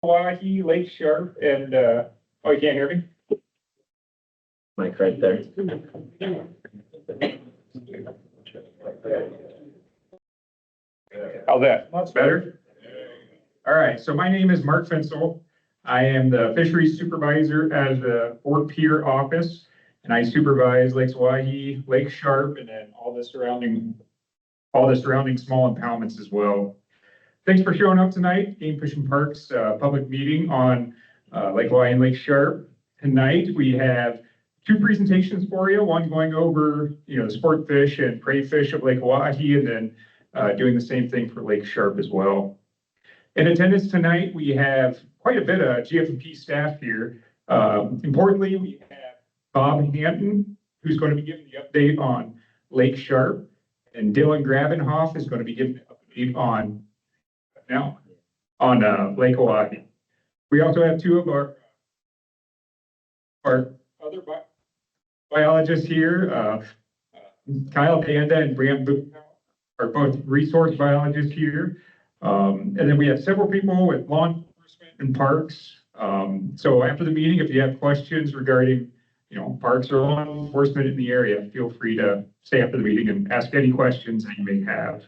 Oahe, Lake Sharpe, and, oh, you can't hear me? Mic right there. How's that? That's better. All right, so my name is Mark Fensel. I am the fisheries supervisor at the Fort Pierre office, and I supervise Lakes Oahe, Lake Sharpe, and then all the surrounding small impoundments as well. Thanks for showing up tonight, Game Fish and Parks, public meeting on Lake Oahe and Lake Sharpe. Tonight, we have two presentations for you, one going over, the sport fish and prey fish of Lake Oahe, and then doing the same thing for Lake Sharpe as well. In attendance tonight, we have quite a bit of GF&P staff here. Importantly, we have Bob Hanton, who's going to be giving the update on Lake Sharpe, and Dylan Grabenhoff is going to be giving the update on Lake Oahe. We also have two of our other biologists here, Kyle Panda and Bram Boone are both resource biologists here. And then we have several people with law enforcement and parks. So after the meeting, if you have questions regarding, parks or law enforcement in the area, feel free to stay after the meeting and ask any questions that you may have.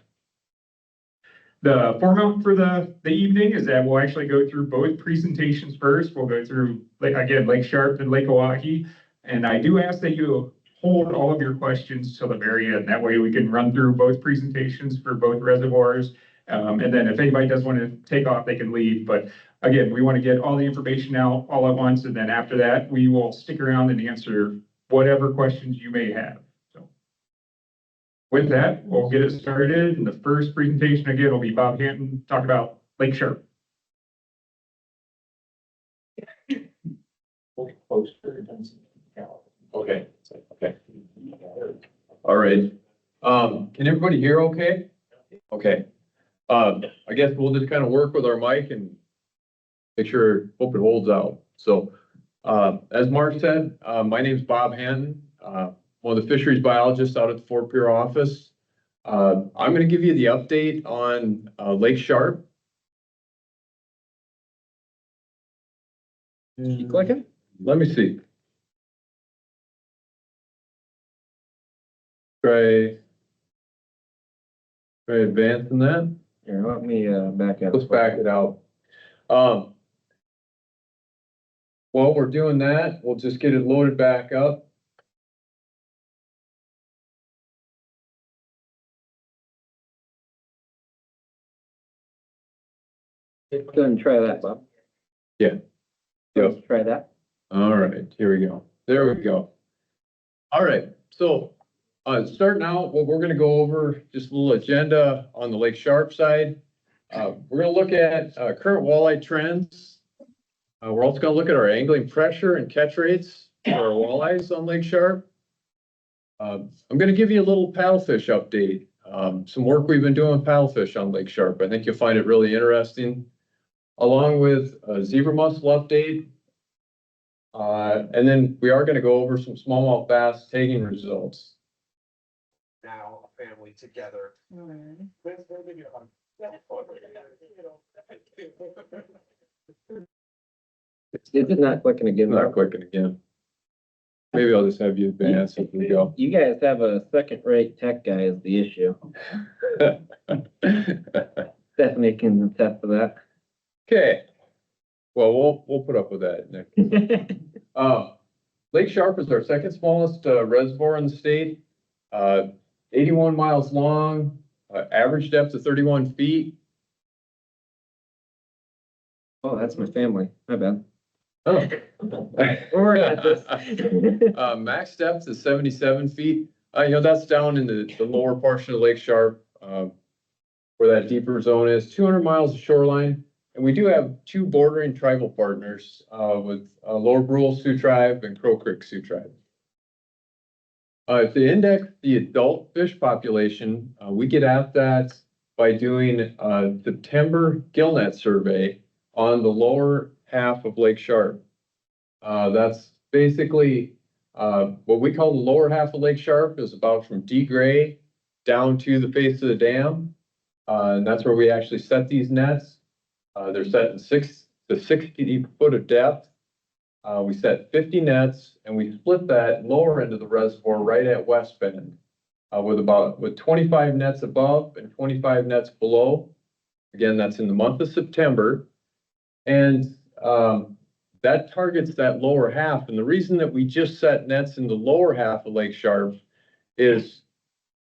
The format for the evening is that we'll actually go through both presentations first. We'll go through, Lake Sharpe and Lake Oahe. And I do ask that you hold all of your questions till the very end. That way we can run through both presentations for both reservoirs. And then if anybody does want to take off, they can leave. But again, we want to get all the information out all at once. And then after that, we will stick around and answer whatever questions you may have. So with that, we'll get it started. And the first presentation again will be Bob Hanton talk about Lake Sharpe. Okay. All right. Can everybody hear okay? Okay. I guess we'll just kind of work with our mic and make sure, hope it holds out. So, as Mark said, my name is Bob Hanton, one of the fisheries biologists out at the Fort Pierre office. I'm going to give you the update on Lake Sharpe. You clicking? Let me see. Try advancing that. Here, let me back up. Let's back it out. While we're doing that, we'll just get it loaded back up. Go ahead and try that, Bob. Yeah. Let's try that. All right, here we go. There we go. All right, so starting out, what we're going to go over, just a little agenda on the Lake Sharpe side. We're going to look at current walleye trends. We're also going to look at our angling pressure and catch rates for our walleyes on Lake Sharpe. I'm going to give you a little paddlefish update. Some work we've been doing with paddlefish on Lake Sharpe. I think you'll find it really interesting, along with a zebra mussel update. And then we are going to go over some smallmouth bass tagging results. Now a family together. It's not clicking again. Not clicking again. Maybe I'll just have you advance as we go. You guys have a second-rate tech guy is the issue. Stephanie can attest to that. Okay. Well, we'll put up with that, Nick. Lake Sharpe is our second smallest reservoir in the state. 81 miles long, average depth of 31 feet. Oh, that's my family. My bad. Oh. We're at this. Max depth is 77 feet. That's down in the lower portion of Lake Sharpe, where that deeper zone is. 200 miles of shoreline. And we do have two bordering tribal partners with Lower Brule Sioux Tribe and Crow Creek Sioux Tribe. To index the adult fish population, we get at that by doing a September gillnet survey on the lower half of Lake Sharpe. That's basically what we call the lower half of Lake Sharpe is about from D Gray down to the face of the dam. And that's where we actually set these nets. They're set in six to 60 foot of depth. We set 50 nets and we split that lower end of the reservoir right at West Bend. With 25 nets above and 25 nets below. Again, that's in the month of September. And that targets that lower half. And the reason that we just set nets in the lower half of Lake Sharpe is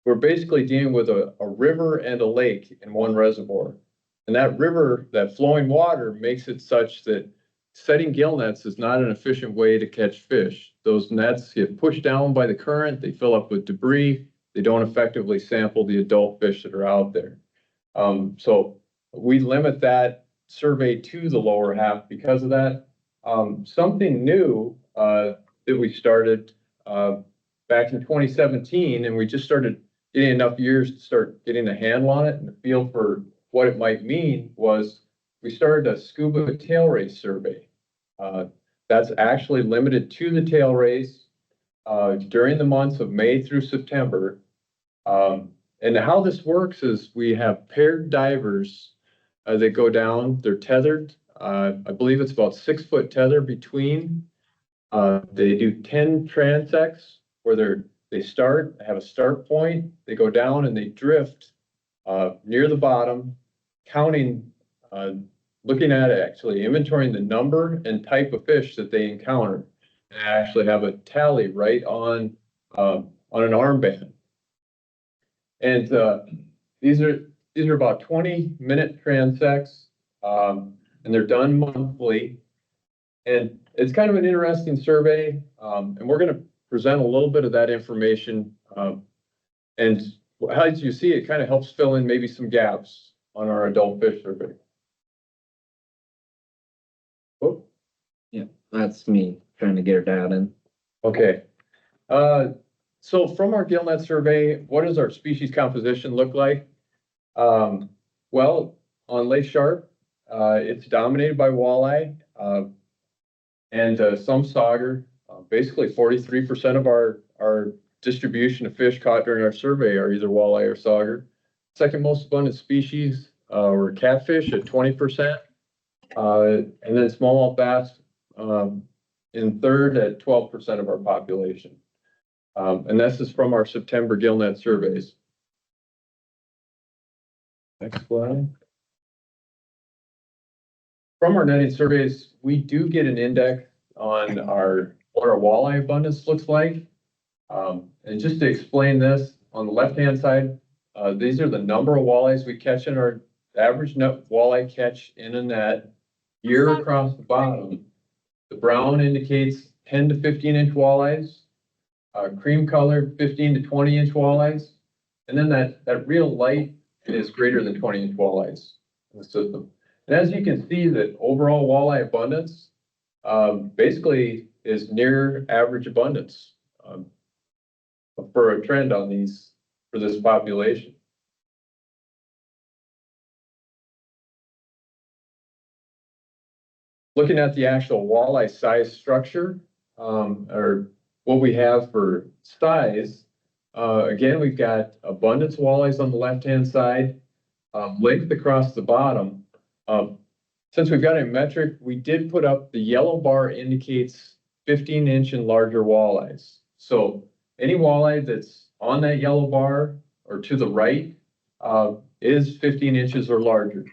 we're basically dealing with a river and a lake in one reservoir. And that river, that flowing water makes it such that setting gill nets is not an efficient way to catch fish. Those nets get pushed down by the current, they fill up with debris, they don't effectively sample the adult fish that are out there. So we limit that survey to the lower half because of that. Something new that we started back in 2017, and we just started getting enough years to start getting a handle on it and a feel for what it might mean, was we started a scuba tail race survey. That's actually limited to the tail race during the months of May through September. And how this works is we have paired divers that go down, they're tethered. I believe it's about 6 foot tether between. They do 10 transects where they start, have a start point, they go down and they drift near the bottom, counting, looking at it, actually inventorying the number and type of fish that they encounter, and actually have a tally right on an armband. And these are about 20-minute transects, and they're done monthly. And it's kind of an interesting survey, and we're going to present a little bit of that information. And as you see, it kind of helps fill in maybe some gaps on our adult fish survey. Oh, Yeah, that's me trying to get her dialed in. okay. So from our gill net survey, what does our species composition look like? Well, on Lake Sharpe, it's dominated by walleye and some sauger. Basically, 43% of our distribution of fish caught during our survey are either walleye or sauger. Second most abundant species were catfish at 20%, and then smallmouth bass in third at 12% of our population. And this is from our September gill net surveys. Next slide. From our netting surveys, we do get an index on what our walleye abundance looks like. And just to explain this, on the left-hand side, these are the number of walleyes we catch in our average net walleye catch in a net year across the bottom. The brown indicates 10 to 15-inch walleyes, cream colored 15 to 20-inch walleyes, and then that real light is greater than 20-inch walleyes in the system. And as you can see, that overall walleye abundance basically is near average abundance for a trend on these, for this population. Looking at the actual walleye size structure, or what we have for size, again, we've got abundance walleyes on the left-hand side, length across the bottom. Since we've got a metric, we did put up the yellow bar indicates 15-inch and larger walleyes. So any walleye that's on that yellow bar or to the right is 15 inches or larger.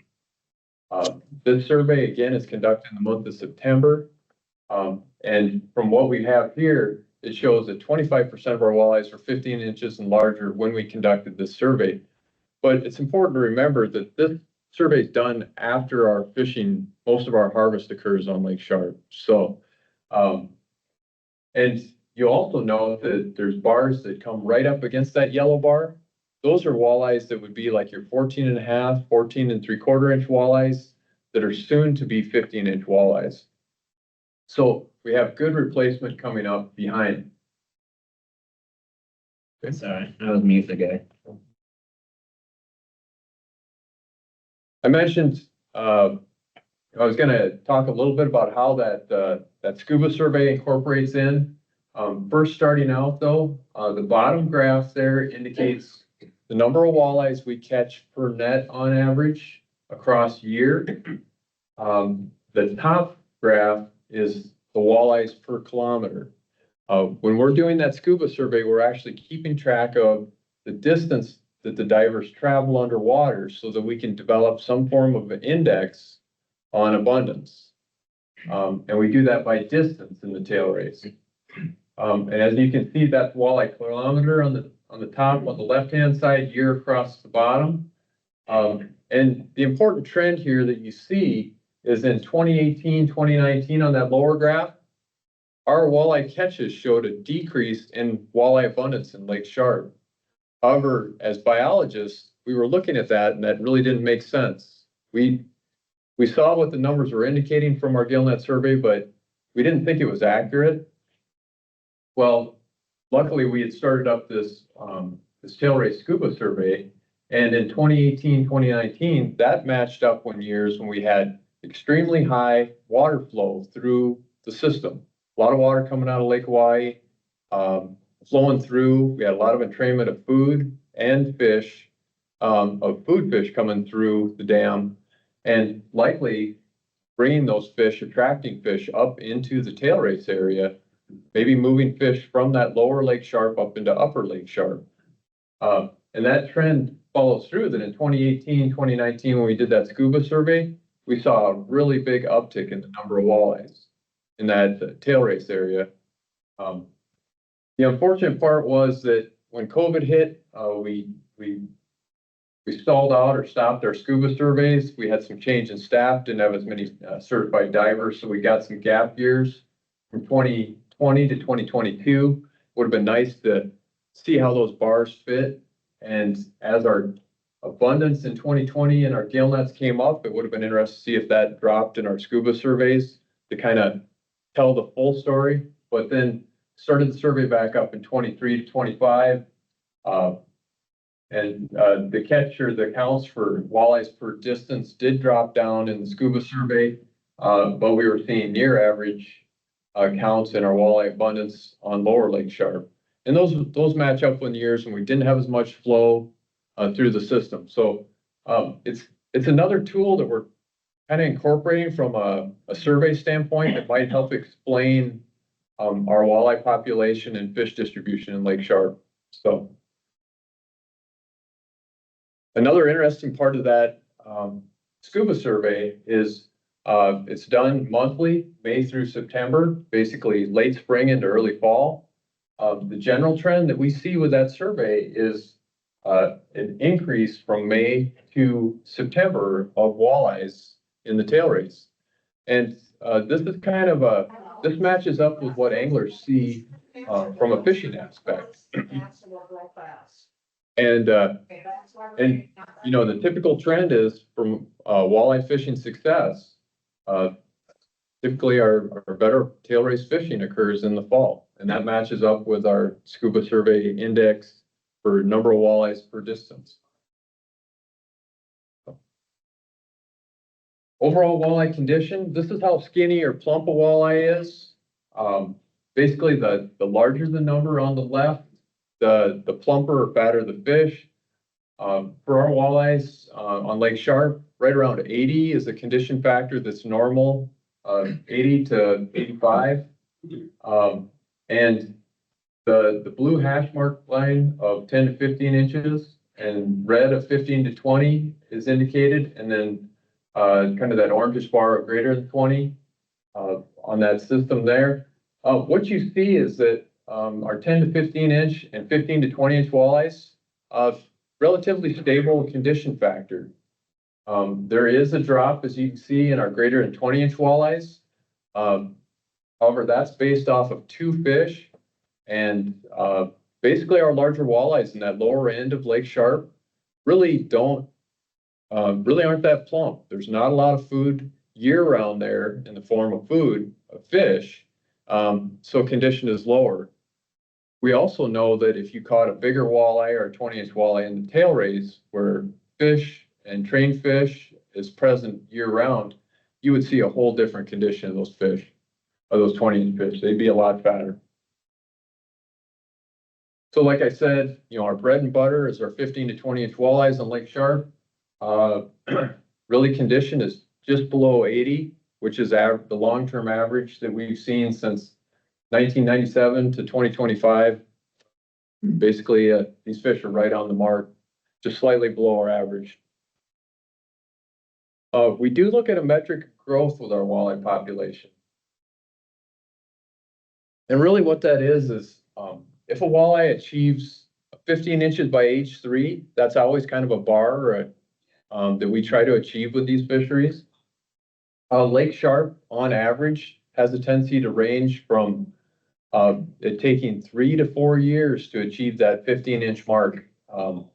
This survey, again, is conducted in the month of September. And from what we have here, it shows that 25% of our walleyes were 15 inches and larger when we conducted this survey. But it's important to remember that this survey is done after our fishing. Most of our harvest occurs on Lake Sharpe. So, and you also know that there's bars that come right up against that yellow bar. Those are walleyes that would be like your 14 and a half, 14 and 3/4 inch walleyes that are soon to be 15-inch walleyes. So we have good replacement coming up behind. Okay. Sorry, I was mute the guy. I mentioned I was going to talk a little bit about how that scuba survey incorporates in. First, starting out though, the bottom graph there indicates the number of walleyes we catch per net on average across year. the top graph is the walleyes per kilometer. When we're doing that scuba survey, we're actually keeping track of the distance that the divers travel underwater so that we can develop some form of an index on abundance. And we do that by distance in the tail race. And as you can see, that's walleye kilometer on the top, on the left-hand side, year across the bottom. And the important trend here that you see is in 2018, 2019 on that lower graph, our walleye catches showed a decrease in walleye abundance in Lake Sharpe. However, as biologists, we were looking at that and that really didn't make sense. We saw what the numbers were indicating from our gillnet survey, but we didn't think it was accurate. Well, luckily we had started up this tail race scuba survey, and in 2018, 2019, that matched up when years when we had extremely high water flow through the system. A lot of water coming out of Lake Hawaii, flowing through. We had a lot of entrainment of food and fish, of food fish coming through the dam, and likely bringing those fish, attracting fish up into the tail race area, maybe moving fish from that lower Lake Sharpe up into upper Lake Sharpe. And that trend follows through that in 2018, 2019, when we did that scuba survey, we saw a really big uptick in the number of walleyes in that tail race area. The unfortunate part was that when COVID hit, we stalled out or stopped our scuba surveys. We had some change in staff, didn't have as many certified divers, so we got some gap years from 2020 to 2022. Would have been nice to see how those bars fit. And as our abundance in 2020 and our gill nets came up, it would have been interesting to see if that dropped in our scuba surveys to kind of tell the full story. But then started the survey back up in 23 to 25. And the catch or the counts for walleyes per distance did drop down in the scuba survey, but we were seeing near average counts in our walleye abundance on lower Lake Sharpe. And those match up with years when we didn't have as much flow through the system. So it's another tool that we're kind of incorporating from a survey standpoint that might help explain our walleye population and fish distribution in Lake Sharpe. So another interesting part of that scuba survey is it's done monthly, May through September, basically late spring into early fall. The general trend that we see with that survey is an increase from May to September of walleyes in the tail race. And this is kind of this matches up with what anglers see from a fishing aspect. And you know, the typical trend is from walleye fishing success, typically our better tail race fishing occurs in the fall. And that matches up with our scuba survey index for number of walleyes per distance. Overall walleye condition, this is how skinny or plump a walleye is. Basically, the larger the number on the left, the plumper or fatter the fish. For our walleyes on Lake Sharpe, right around 80 is a condition factor that's normal, 80 to 85. And the blue hash mark line of 10 to 15 inches and red of 15 to 20 is indicated. And then kind of that orangish bar of greater than 20 on that system there. What you see is that our 10 to 15 inch and 15 to 20 inch walleyes, relatively stable condition factor. There is a drop, as you can see, in our greater than 20 inch walleyes. However, that's based off of 2 fish, and basically our larger walleyes in that lower end of Lake Sharpe really aren't that plump. There's not a lot of food year round there in the form of food, of fish, so condition is lower. We also know that if you caught a bigger walleye or a 20-inch walleye in the tail race where fish and trained fish is present year round, you would see a whole different condition of those fish, of those 20-inch fish. They'd be a lot fatter. So like I said, you know, our bread and butter is our 15 to 20-inch walleyes on Lake Sharpe. Really condition is just below 80. which is the long-term average that we've seen since 1997 to 2025. Basically, these fish are right on the mark, just slightly below our average. We do look at a metric of growth with our walleye population. And really what that is if a walleye achieves 15 inches by age 3, that's always kind of a bar that we try to achieve with these fisheries. Lake Sharpe, on average, has a tendency to range from it taking 3 to 4 years to achieve that 15-inch mark. And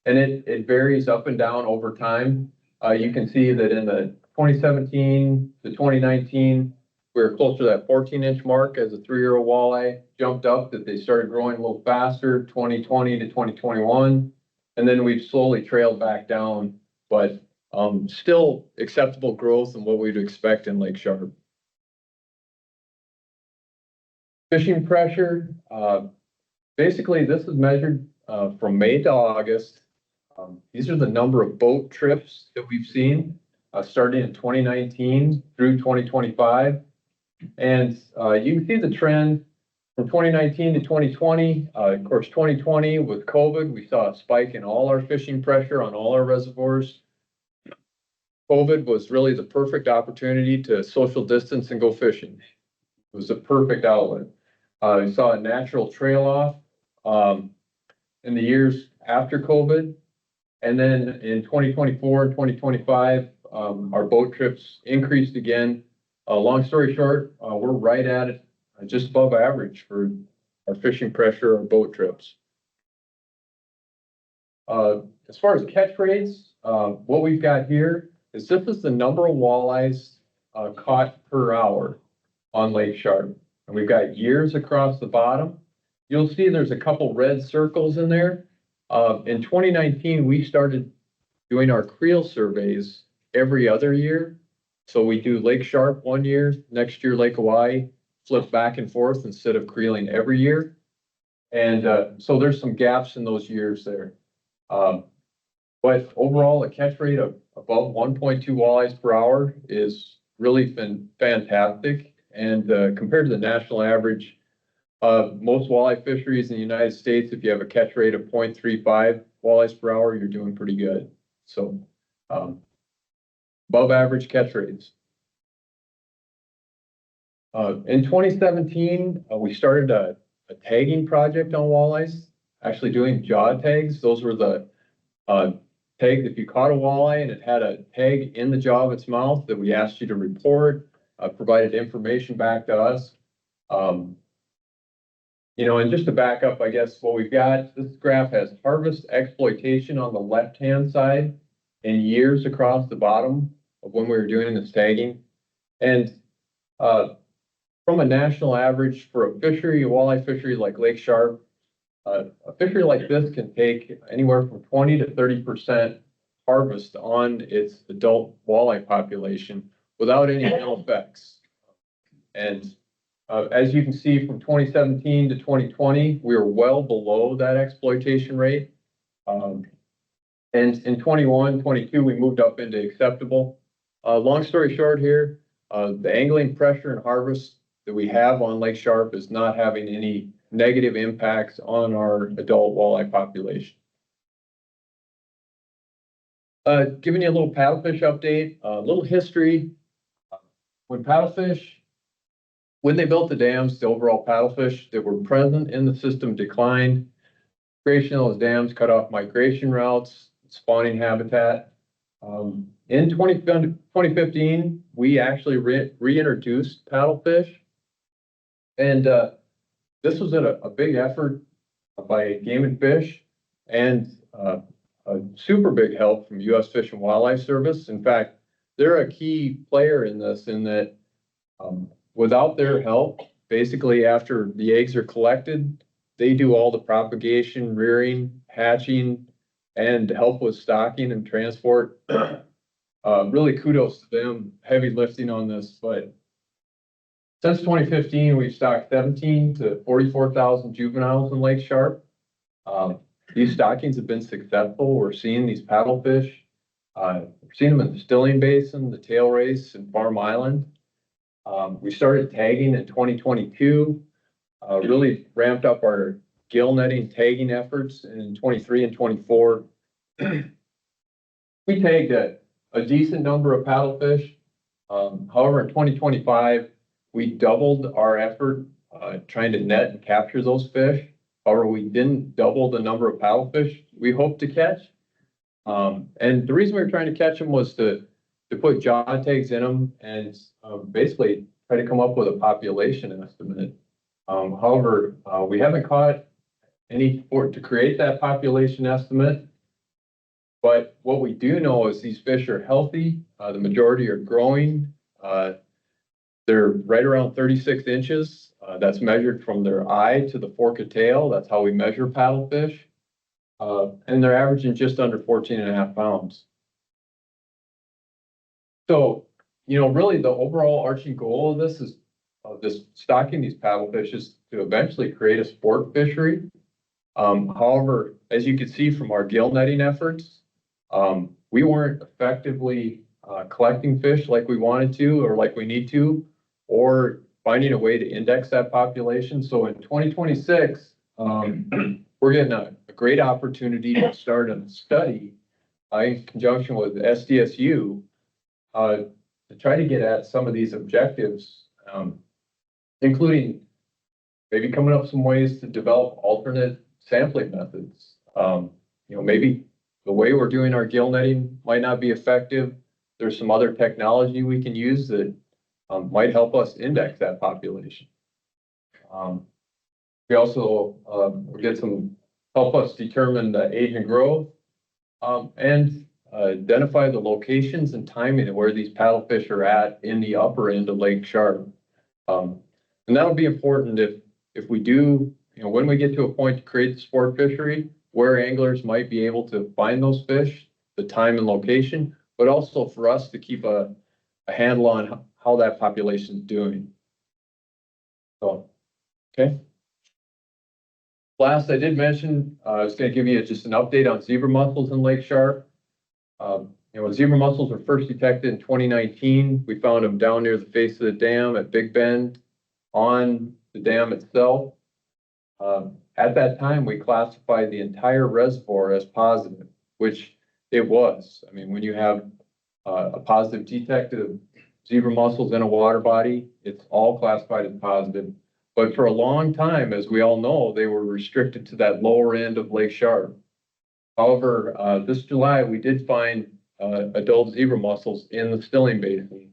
it varies up and down over time. You can see that in the 2017 to 2019, we were closer to that 14-inch mark as a 3-year-old walleye jumped up, that they started growing a little faster, 2020 to 2021. And then we've slowly trailed back down, but still acceptable growth and what we'd expect in Lake Sharpe. Fishing pressure, basically this is measured from May to August. These are the number of boat trips that we've seen starting in 2019 through 2025. And you can see the trend from 2019 to 2020. Of course, 2020 with COVID, we saw a spike in all our fishing pressure on all our reservoirs. COVID was really the perfect opportunity to social distance and go fishing. It was a perfect outlet. We saw a natural trail off in the years after COVID. And then in 2024 and 2025, our boat trips increased again. Long story short, we're right at it, just above average for our fishing pressure or boat trips. As far as catch rates, what we've got here is this is the number of walleyes caught per hour on Lake Sharpe. And we've got years across the bottom. You'll see there's a couple red circles in there. In 2019, we started doing our creel surveys every other year. So we do Lake Sharpe 1 year, next year Lake Oahe, flip back and forth instead of creeling every year. And so there's some gaps in those years there. But overall, a catch rate of above 1.2 walleyes per hour is really been fantastic. And compared to the national average, most walleye fisheries in the United States, if you have a catch rate of 0.35 walleyes per hour, you're doing pretty good. So above average catch rates. In 2017, we started a tagging project on walleyes, actually doing jaw tags. Those were the tags if you caught a walleye and it had a tag in the jaw of its mouth that we asked you to report, provided information back to us. You know, and just to back up, I guess what we've got, this graph has harvest exploitation on the left-hand side and years across the bottom of when we were doing this tagging. And from a national average for a fishery, a walleye fishery like Lake Sharpe, a fishery like this can take anywhere from 20 to 30% harvest on its adult walleye population without any ill effects. And as you can see, from 2017 to 2020, we were well below that exploitation rate. And in 21, 22, we moved up into acceptable. Long story short here, the angling pressure and harvest that we have on Lake Sharpe is not having any negative impacts on our adult walleye population. Giving you a little paddlefish update, a little history. When they built the dams, the overall paddlefish that were present in the system declined. Creation of those dams cut off migration routes, spawning habitat. In 2015, we actually reintroduced paddlefish. And this was a big effort by Game and Fish and a super big help from U.S. Fish and Wildlife Service. In fact, they're a key player in this, in that without their help, basically after the eggs are collected, they do all the propagation, rearing, hatching, and help with stocking and transport. Really kudos to them, heavy lifting on this. But since 2015, we've stocked 17 to 44,000 juveniles in Lake Sharpe. These stockings have been successful. We're seeing these paddlefish. We're seeing them in the Stilling Basin, the Tail Race, and Farm Island. We started tagging in 2022, really ramped up our gill netting tagging efforts in 23 and 24. We tagged a decent number of paddlefish. However, in 2025, we doubled our effort trying to net and capture those fish. However, we didn't double the number of paddlefish we hoped to catch. And the reason we were trying to catch them was to put jaw tags in them and basically try to come up with a population estimate. However, we haven't caught any to create that population estimate. But what we do know is these fish are healthy. The majority are growing. They're right around 36 inches. That's measured from their eye to the fork of tail. That's how we measure paddlefish. And they're averaging just under 14.5 pounds. So, really the overall arching goal of this is this stocking these paddlefish is to eventually create a sport fishery. However, as you can see from our gill netting efforts, we weren't effectively collecting fish like we wanted to or like we need to, or finding a way to index that population. So in 2026, we're getting a great opportunity to start a study in conjunction with SDSU to try to get at some of these objectives, including maybe coming up with some ways to develop alternate sampling methods. Maybe the way we're doing our gill netting might not be effective. There's some other technology we can use that might help us index that population. We also get some help us determine the age and growth and identify the locations and timing of where these paddlefish are at in the upper end of Lake Sharpe. And that'll be important if we do, when we get to a point to create the sport fishery, where anglers might be able to find those fish, the time and location, but also for us to keep a handle on how that population is doing. So, okay. Last, I did mention, I was going to give you just an update on zebra mussels in Lake Sharpe. Zebra mussels were first detected in 2019. We found them down near the face of the dam at Big Bend on the dam itself. At that time, we classified the entire reservoir as positive, which it was. I mean, when you have a positive detected of zebra mussels in a water body, it's all classified as positive. But for a long time, as we all know, they were restricted to that lower end of Lake Sharpe. However, this July, we did find adult zebra mussels in the stilling basin.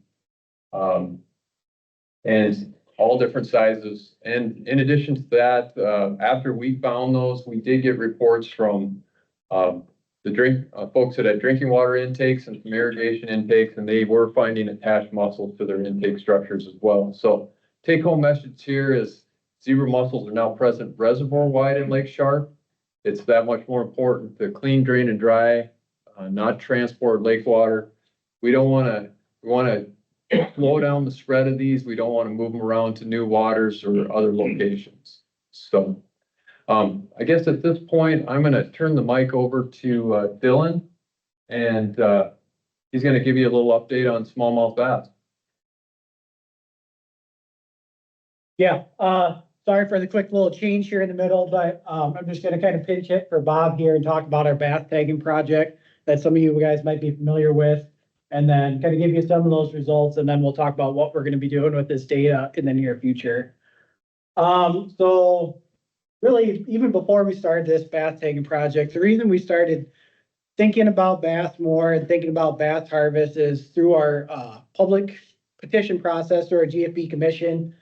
And all different sizes. And in addition to that, after we found those, we did get reports from the folks that had drinking water intakes and some irrigation intakes, and they were finding attached mussels to their intake structures as well. So take home message here is zebra mussels are now present reservoir wide in Lake Sharpe. It's that much more important to clean, drain, and dry, not transport lake water. We want to slow down the spread of these. We don't want to move them around to new waters or other locations. So I guess at this point, I'm going to turn the mic over to Dylan, and he's going to give you a little update on smallmouth bass. Yeah, sorry for the quick little change here in the middle, but I'm just going to kind of pinch hit for Bob here and talk about our bass tagging project that some of you guys might be familiar with, and then kind of give you some of those results, and then we'll talk about what we're going to be doing with this data in the near future. So really, even before we started this bass tagging project, the reason we started thinking about bass more and thinking about bass harvest is through our public petition process or a GFB commission.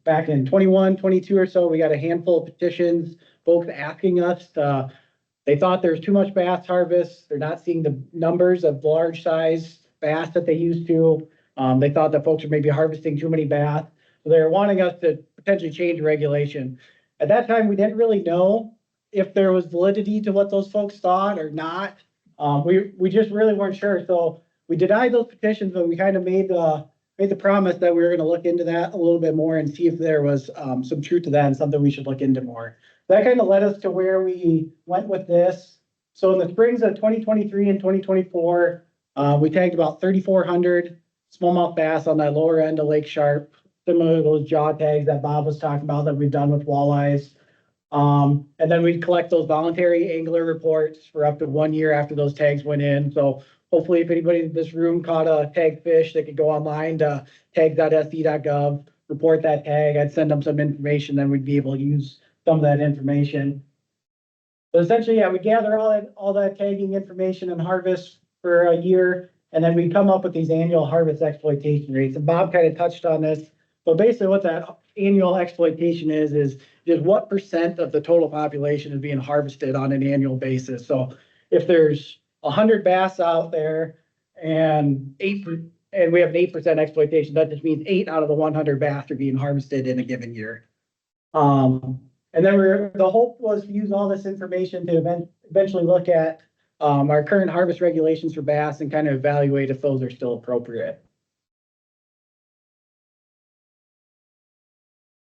Back in 21, 22 or so, we got a handful of petitions, folks asking us they thought there's too much bass harvest. They're not seeing the numbers of large size bass that they used to. They thought that folks are maybe harvesting too many bass. So they're wanting us to potentially change regulation. At that time, we didn't really know if there was validity to what those folks thought or not. We just really weren't sure. So we denied those petitions, but we kind of made the promise that we were going to look into that a little bit more and see if there was some truth to that and something we should look into more. That kind of led us to where we went with this. So in the springs of 2023 and 2024, we tagged about 3,400 smallmouth bass on that lower end of Lake Sharpe, similar to those jaw tags that Bob was talking about that we've done with walleyes. And then we collect those voluntary angler reports for up to 1 year after those tags went in. So hopefully if anybody in this room caught a tag fish, they could go online to tags.sc.gov, report that tag. I'd send them some information, then we'd be able to use some of that information. So essentially, yeah, we gather all that tagging information and harvest for a year, and then we come up with these annual harvest exploitation rates. And Bob kind of touched on this, but basically what that annual exploitation is just what percent of the total population is being harvested on an annual basis. So if there's 100 bass out there and we have an 8% exploitation, that just means 8 out of the 100 bass are being harvested in a given year. And then the hope was to use all this information to eventually look at our current harvest regulations for bass and kind of evaluate if those are still appropriate.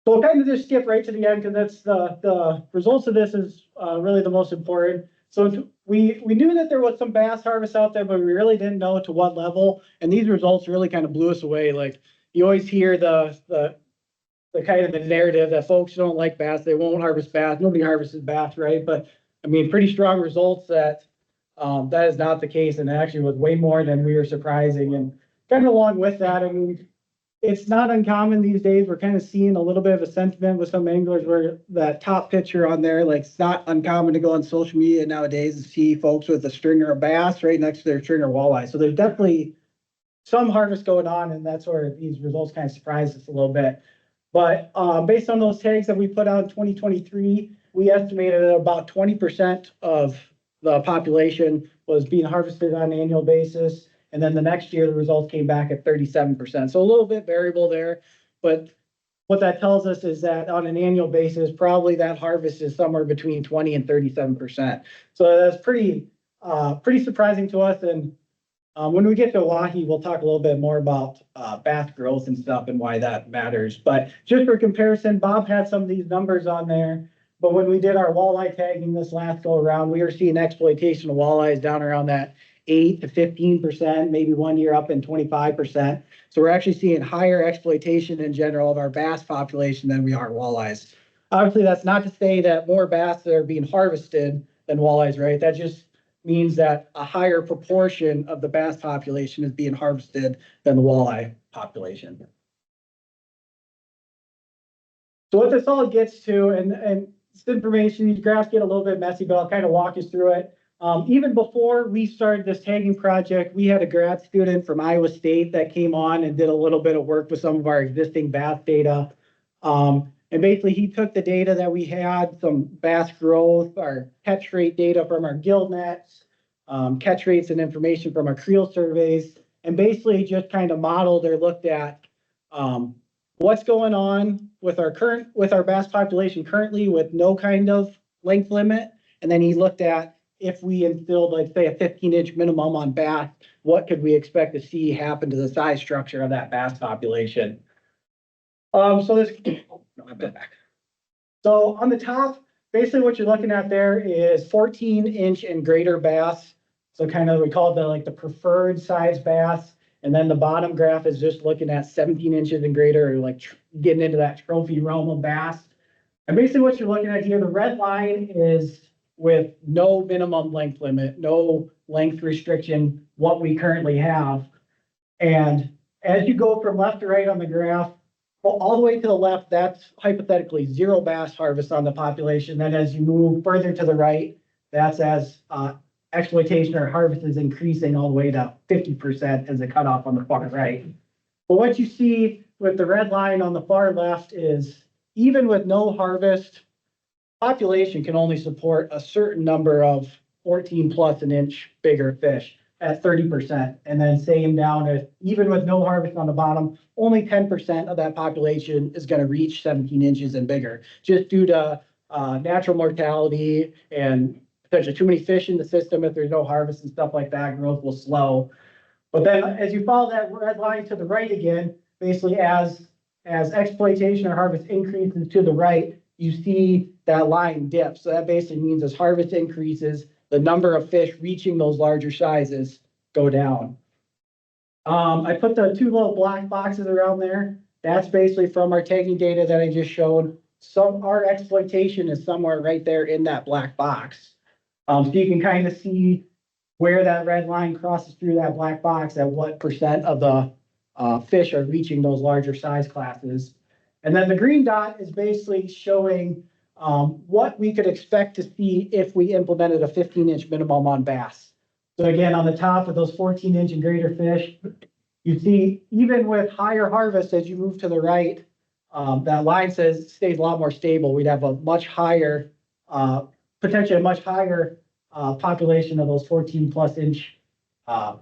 So we'll kind of just skip right to the end because that's the results of this is really the most important. So we knew that there was some bass harvest out there, but we really didn't know to what level. And these results really kind of blew us away. Like you always hear the kind of the narrative that folks don't like bass, they won't harvest bass. Nobody harvests bass, right? But I mean, pretty strong results that that is not the case, and it actually was way more than we were surprising. And kind of along with that, I mean, it's not uncommon these days. We're kind of seeing a little bit of a sentiment with some anglers where that top picture on there, like it's not uncommon to go on social media nowadays and see folks with a stringer of bass right next to their stringer walleye. So there's definitely some harvest going on, and that's where these results kind of surprised us a little bit. But based on those tags that we put out in 2023, we estimated that about 20% of the population was being harvested on an annual basis. And then the next year, the results came back at 37%. So a little bit variable there. But what that tells us is that on an annual basis, probably that harvest is somewhere between 20 and 37%. So that's pretty surprising to us. And when we get to Oahe, we'll talk a little bit more about bass growth and stuff and why that matters. But just for comparison, Bob had some of these numbers on there. But when we did our walleye tagging this last go around, we were seeing exploitation of walleyes down around that 8 to 15%, maybe 1 year up in 25%. So we're actually seeing higher exploitation in general of our bass population than we are walleyes. Obviously, that's not to say that more bass are being harvested than walleyes, right? That just means that a higher proportion of the bass population is being harvested than the walleye population. So what this all gets to, and this information, these graphs get a little bit messy, but I'll kind of walk you through it. Even before we started this tagging project, we had a grad student from Iowa State that came on and did a little bit of work with some of our existing bass data. And basically he took the data that we had, some bass growth, our catch rate data from our gill nets, catch rates and information from our creel surveys, and basically just kind of modeled or looked at what's going on with our bass population currently with no kind of length limit. And then he looked at if we instilled, like say, a 15-inch minimum on bass, what could we expect to see happen to the size structure of that bass population? So on the top, basically what you're looking at there is 14-inch and greater bass. So kind of, we call it the preferred size bass. And then the bottom graph is just looking at 17 inches and greater, or like getting into that trophy realm of bass. And basically what you're looking at here, the red line is with no minimum length limit, no length restriction, what we currently have. And as you go from left to right on the graph, all the way to the left, that's hypothetically zero bass harvest on the population. Then as you move further to the right, that's as exploitation or harvest is increasing all the way to 50% as a cutoff on the far right. But what you see with the red line on the far left is even with no harvest, population can only support a certain number of 14 plus an inch bigger fish at 30%. And then same down at even with no harvest on the bottom, only 10% of that population is going to reach 17 inches and bigger, just due to natural mortality and potentially too many fish in the system. If there's no harvest and stuff like that, growth will slow. But then as you follow that red line to the right again, basically as exploitation or harvest increases to the right, you see that line dip. So that basically means as harvest increases, the number of fish reaching those larger sizes go down. I put the two little black boxes around there. That's basically from our tagging data that I just showed. So our exploitation is somewhere right there in that black box. So you can kind of see where that red line crosses through that black box at what percent of the fish are reaching those larger size classes. And then the green dot is basically showing what we could expect to see if we implemented a 15-inch minimum on bass. So again, on the top of those 14-inch and greater fish, you see even with higher harvest as you move to the right, that line stays a lot more stable. We'd have a much higher, potentially a much higher population of those 14+ inch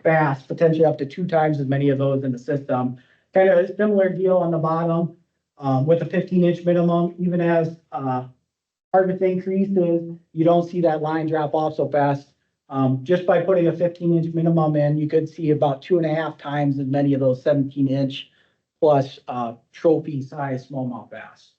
bass, potentially up to 2 times as many of those in the system. Kind of a similar deal on the bottom with a 15-inch minimum. Even as harvest increases, you don't see that line drop off so fast. Just by putting a 15-inch minimum in, you could see about 2.5 times as many of those 17-inch plus trophy size smallmouth bass.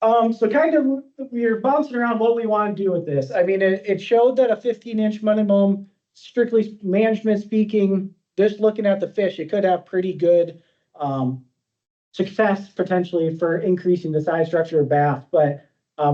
So kind of we're bouncing around what we want to do with this. I mean, it showed that a 15-inch minimum, strictly management speaking, just looking at the fish, it could have pretty good success potentially for increasing the size structure of bass. But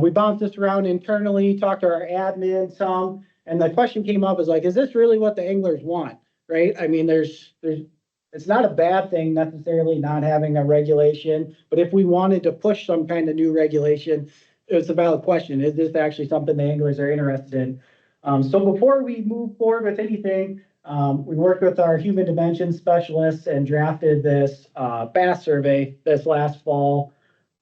we bounced this around internally, talked to our admin some, and the question came up is like, is this really what the anglers want? Right? I mean, it's not a bad thing necessarily not having a regulation, but if we wanted to push some kind of new regulation, it's a valid question. Is this actually something the anglers are interested in? So before we move forward with anything, we worked with our human dimensions specialists and drafted this bass survey this last fall.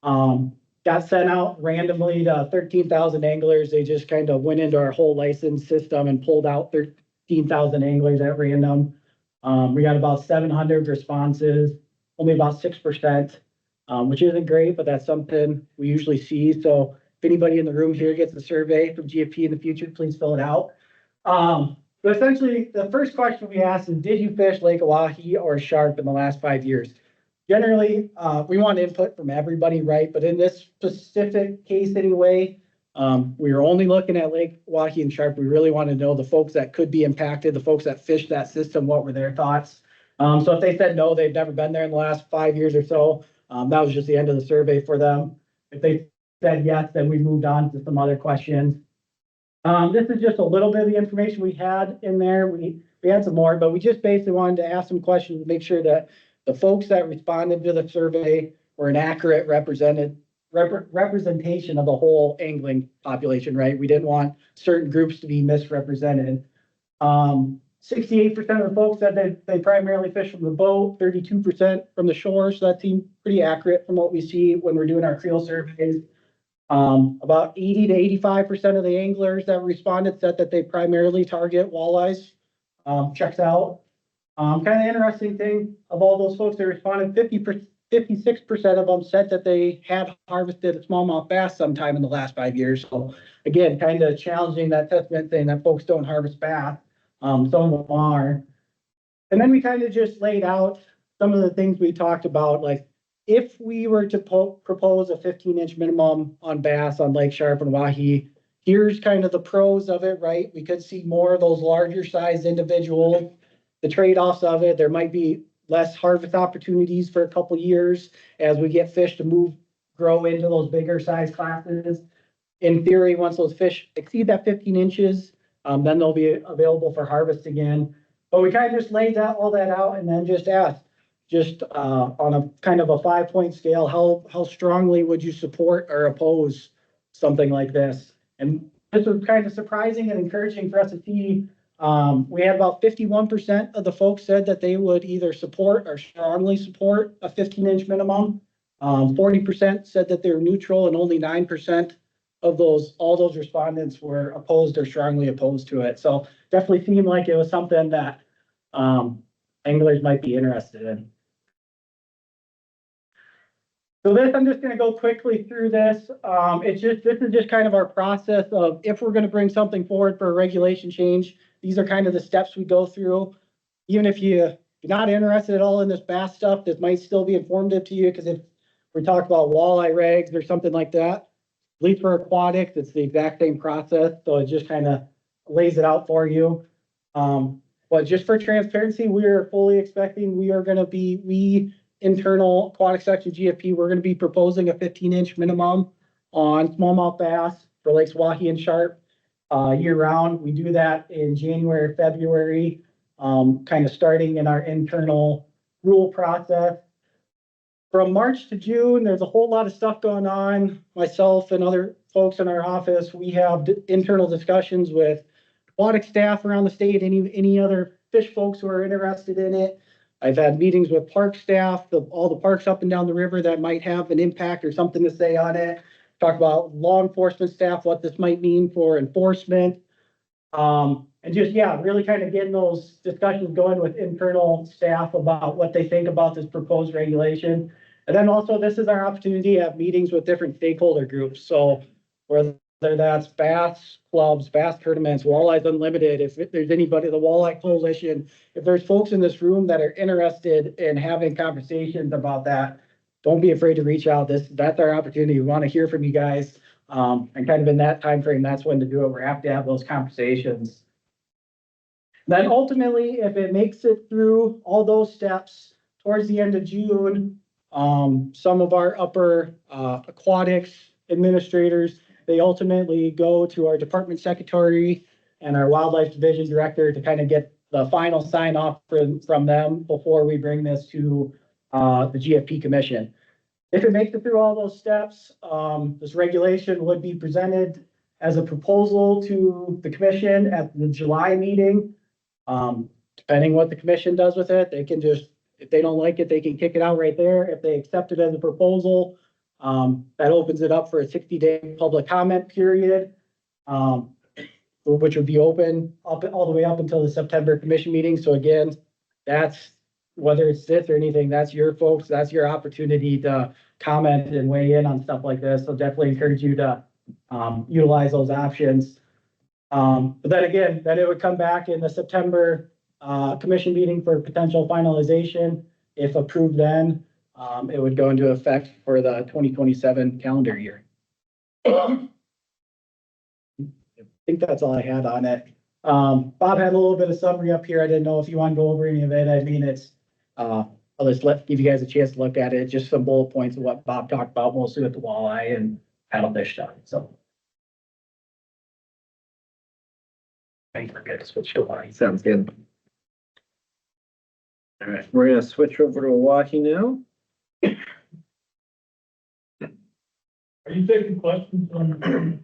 Got sent out randomly to 13,000 anglers. They just kind of went into our whole license system and pulled out 13,000 anglers at random. We got about 700 responses, only about 6%, which isn't great, but that's something we usually see. So if anybody in the room here gets a survey from GFP in the future, please fill it out. But essentially, the first question we asked is, did you fish Lake Oahe or Sharpe in the last 5 years? Generally, we want input from everybody, right? But in this specific case anyway, we were only looking at Lake Oahe and Sharpe. We really want to know the folks that could be impacted, the folks that fished that system, what were their thoughts? So if they said no, they've never been there in the last 5 years or so, that was just the end of the survey for them. If they said yes, then we moved on to some other questions. This is just a little bit of the information we had in there. We had some more, but we just basically wanted to ask some questions to make sure that the folks that responded to the survey were an accurate representation of the whole angling population, right? We didn't want certain groups to be misrepresented. 68% of the folks said that they primarily fish from the boat, 32% from the shore. So that seemed pretty accurate from what we see when we're doing our creel surveys. About 80 to 85% of the anglers that responded said that they primarily target walleyes. Checks out. Kind of interesting thing of all those folks that responded, 56% of them said that they had harvested a smallmouth bass sometime in the last 5 years. So again, kind of challenging that testament saying that folks don't harvest bass. Some of them are. And then we kind of just laid out some of the things we talked about, like if we were to propose a 15-inch minimum on bass on Lake Sharpe and Oahe, here's kind of the pros of it, right? We could see more of those larger sized individuals. The trade-offs of it, there might be less harvest opportunities for a couple years as we get fish to grow into those bigger size classes. In theory, once those fish exceed that 15 inches, then they'll be available for harvest again. But we kind of just laid all that out and then just asked, on a kind of a 5-point scale, how strongly would you support or oppose something like this? And this was kind of surprising and encouraging for us to see. We had about 51% of the folks said that they would either support or strongly support a 15-inch minimum. 40% said that they were neutral, and only 9% of all those respondents were opposed or strongly opposed to it. So definitely seemed like it was something that anglers might be interested in. So I'm just going to go quickly through this. This is just kind of our process of if we're going to bring something forward for a regulation change. These are kind of the steps we go through. Even if you're not interested at all in this bass stuff, this might still be informative to you, because if we talk about walleye regs or something like that, at least for aquatics, it's the exact same process. So it just kind of lays it out for you. But just for transparency, we are fully expecting, we are gonna be, internal aquatic section GFP, we're gonna be proposing a 15-inch minimum on smallmouth bass for Lakes Oahe and Sharpe, year round. We do that in January, February, kind of starting in our internal rule process. From March to June, there's a whole lot of stuff going on. Myself and other folks in our office, we have internal discussions with aquatic staff around the state, any other fish folks who are interested in it. I've had meetings with park staff, all the parks up and down the river that might have an impact or something to say on it. Talk about law enforcement staff, what this might mean for enforcement. And just, yeah, really kind of getting those discussions going with internal staff about what they think about this proposed regulation. And then also, this is our opportunity to have meetings with different stakeholder groups. So whether that's bass clubs, bass tournaments, Walleyes Unlimited, if there's anybody, the Walleye Coalition, if there's folks in this room that are interested in having conversations about that, don't be afraid to reach out. That's our opportunity. We want to hear from you guys. And kind of in that time frame, that's when to do it. We have to have those conversations. Then ultimately, if it makes it through all those steps towards the end of June, some of our upper aquatics administrators, they ultimately go to our department secretary and our wildlife division director to kind of get the final sign off from them before we bring this to the GFP commission. If it makes it through all those steps, this regulation would be presented as a proposal to the commission at the July meeting. Depending what the commission does with it, they can just, if they don't like it, they can kick it out right there. If they accept it as a proposal, that opens it up for a 60-day public comment period, which would be open up all the way up until the September commission meeting. So again, that's, whether it's this or anything, that's your folks, that's your opportunity to comment and weigh in on stuff like this. So definitely encourage you to utilize those options. But then again, then it would come back in the September commission meeting for potential finalization. If approved then, it would go into effect for the 2027 calendar year. I think that's all I had on it. Bob had a little bit of summary up here. I didn't know if you want to go over any of it. I mean, it's, I'll just give you guys a chance to look at it. Just some bullet points of what Bob talked about, mostly with the walleye and paddlefish stuff. So. I think we're good to switch to walleye. Sounds good. All right, we're gonna switch over to Oahe now. Are you taking questions on?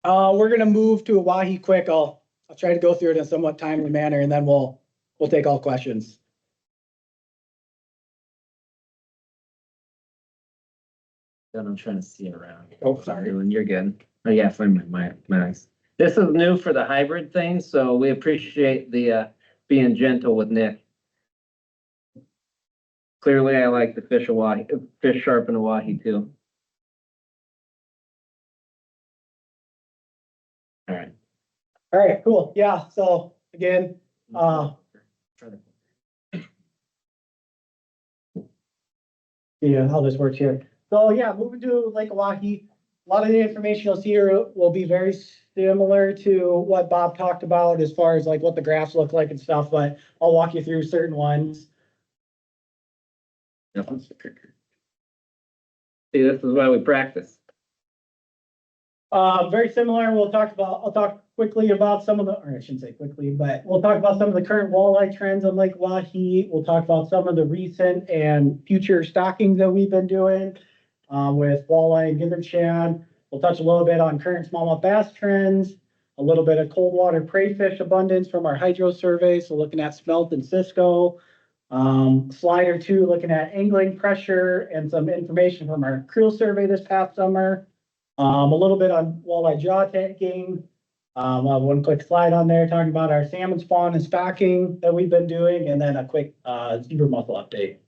We're gonna move to Oahe quick. I'll try to go through it in a somewhat timely manner, and then we'll take all questions. Then I'm trying to see around. Oh, sorry. You're good. Oh yeah, find my eyes. This is new for the hybrid thing, so we appreciate the being gentle with Nick. Clearly, I like the fish Sharpe and Oahe too. All right. All right, cool. Yeah, so again, yeah, how this works here. So yeah, moving to Lake Oahe, a lot of the information you'll see here will be very similar to what Bob talked about as far as like what the graphs look like and stuff, but I'll walk you through certain ones. See, this is why we practice. Very similar. I'll talk quickly about some of the, or I shouldn't say quickly, but we'll talk about some of the current walleye trends on Lake Oahe. We'll talk about some of the recent and future stockings that we've been doing with walleye and gizzard shad. We'll touch a little bit on current smallmouth bass trends, a little bit of cold water prey fish abundance from our hydro survey. So looking at smelt and Cisco. Slide or two, looking at angling pressure and some information from our creel survey this past summer. A little bit on walleye jaw taking. I'll have one quick slide on there talking about our salmon spawn and stocking that we've been doing, and then a quick zebra mussel update.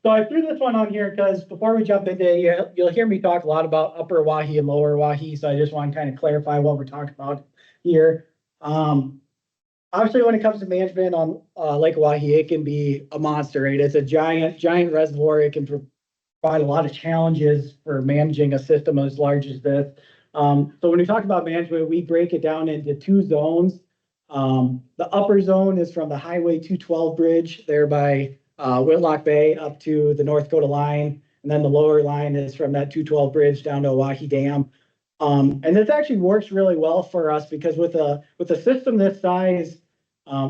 So I threw this one on here because before we jump into it, you'll hear me talk a lot about upper Oahe and lower Oahe, so I just want to kind of clarify what we're talking about here. Obviously, when it comes to management on Lake Oahe, it can be a monster, right? It's a giant reservoir. It can provide a lot of challenges for managing a system as large as this. So when we talk about management, we break it down into two zones. The upper zone is from the Highway 212 bridge there by Whitlock Bay up to the North Dakota line. And then the lower line is from that 212 bridge down to Oahe Dam. And this actually works really well for us because with a system this size,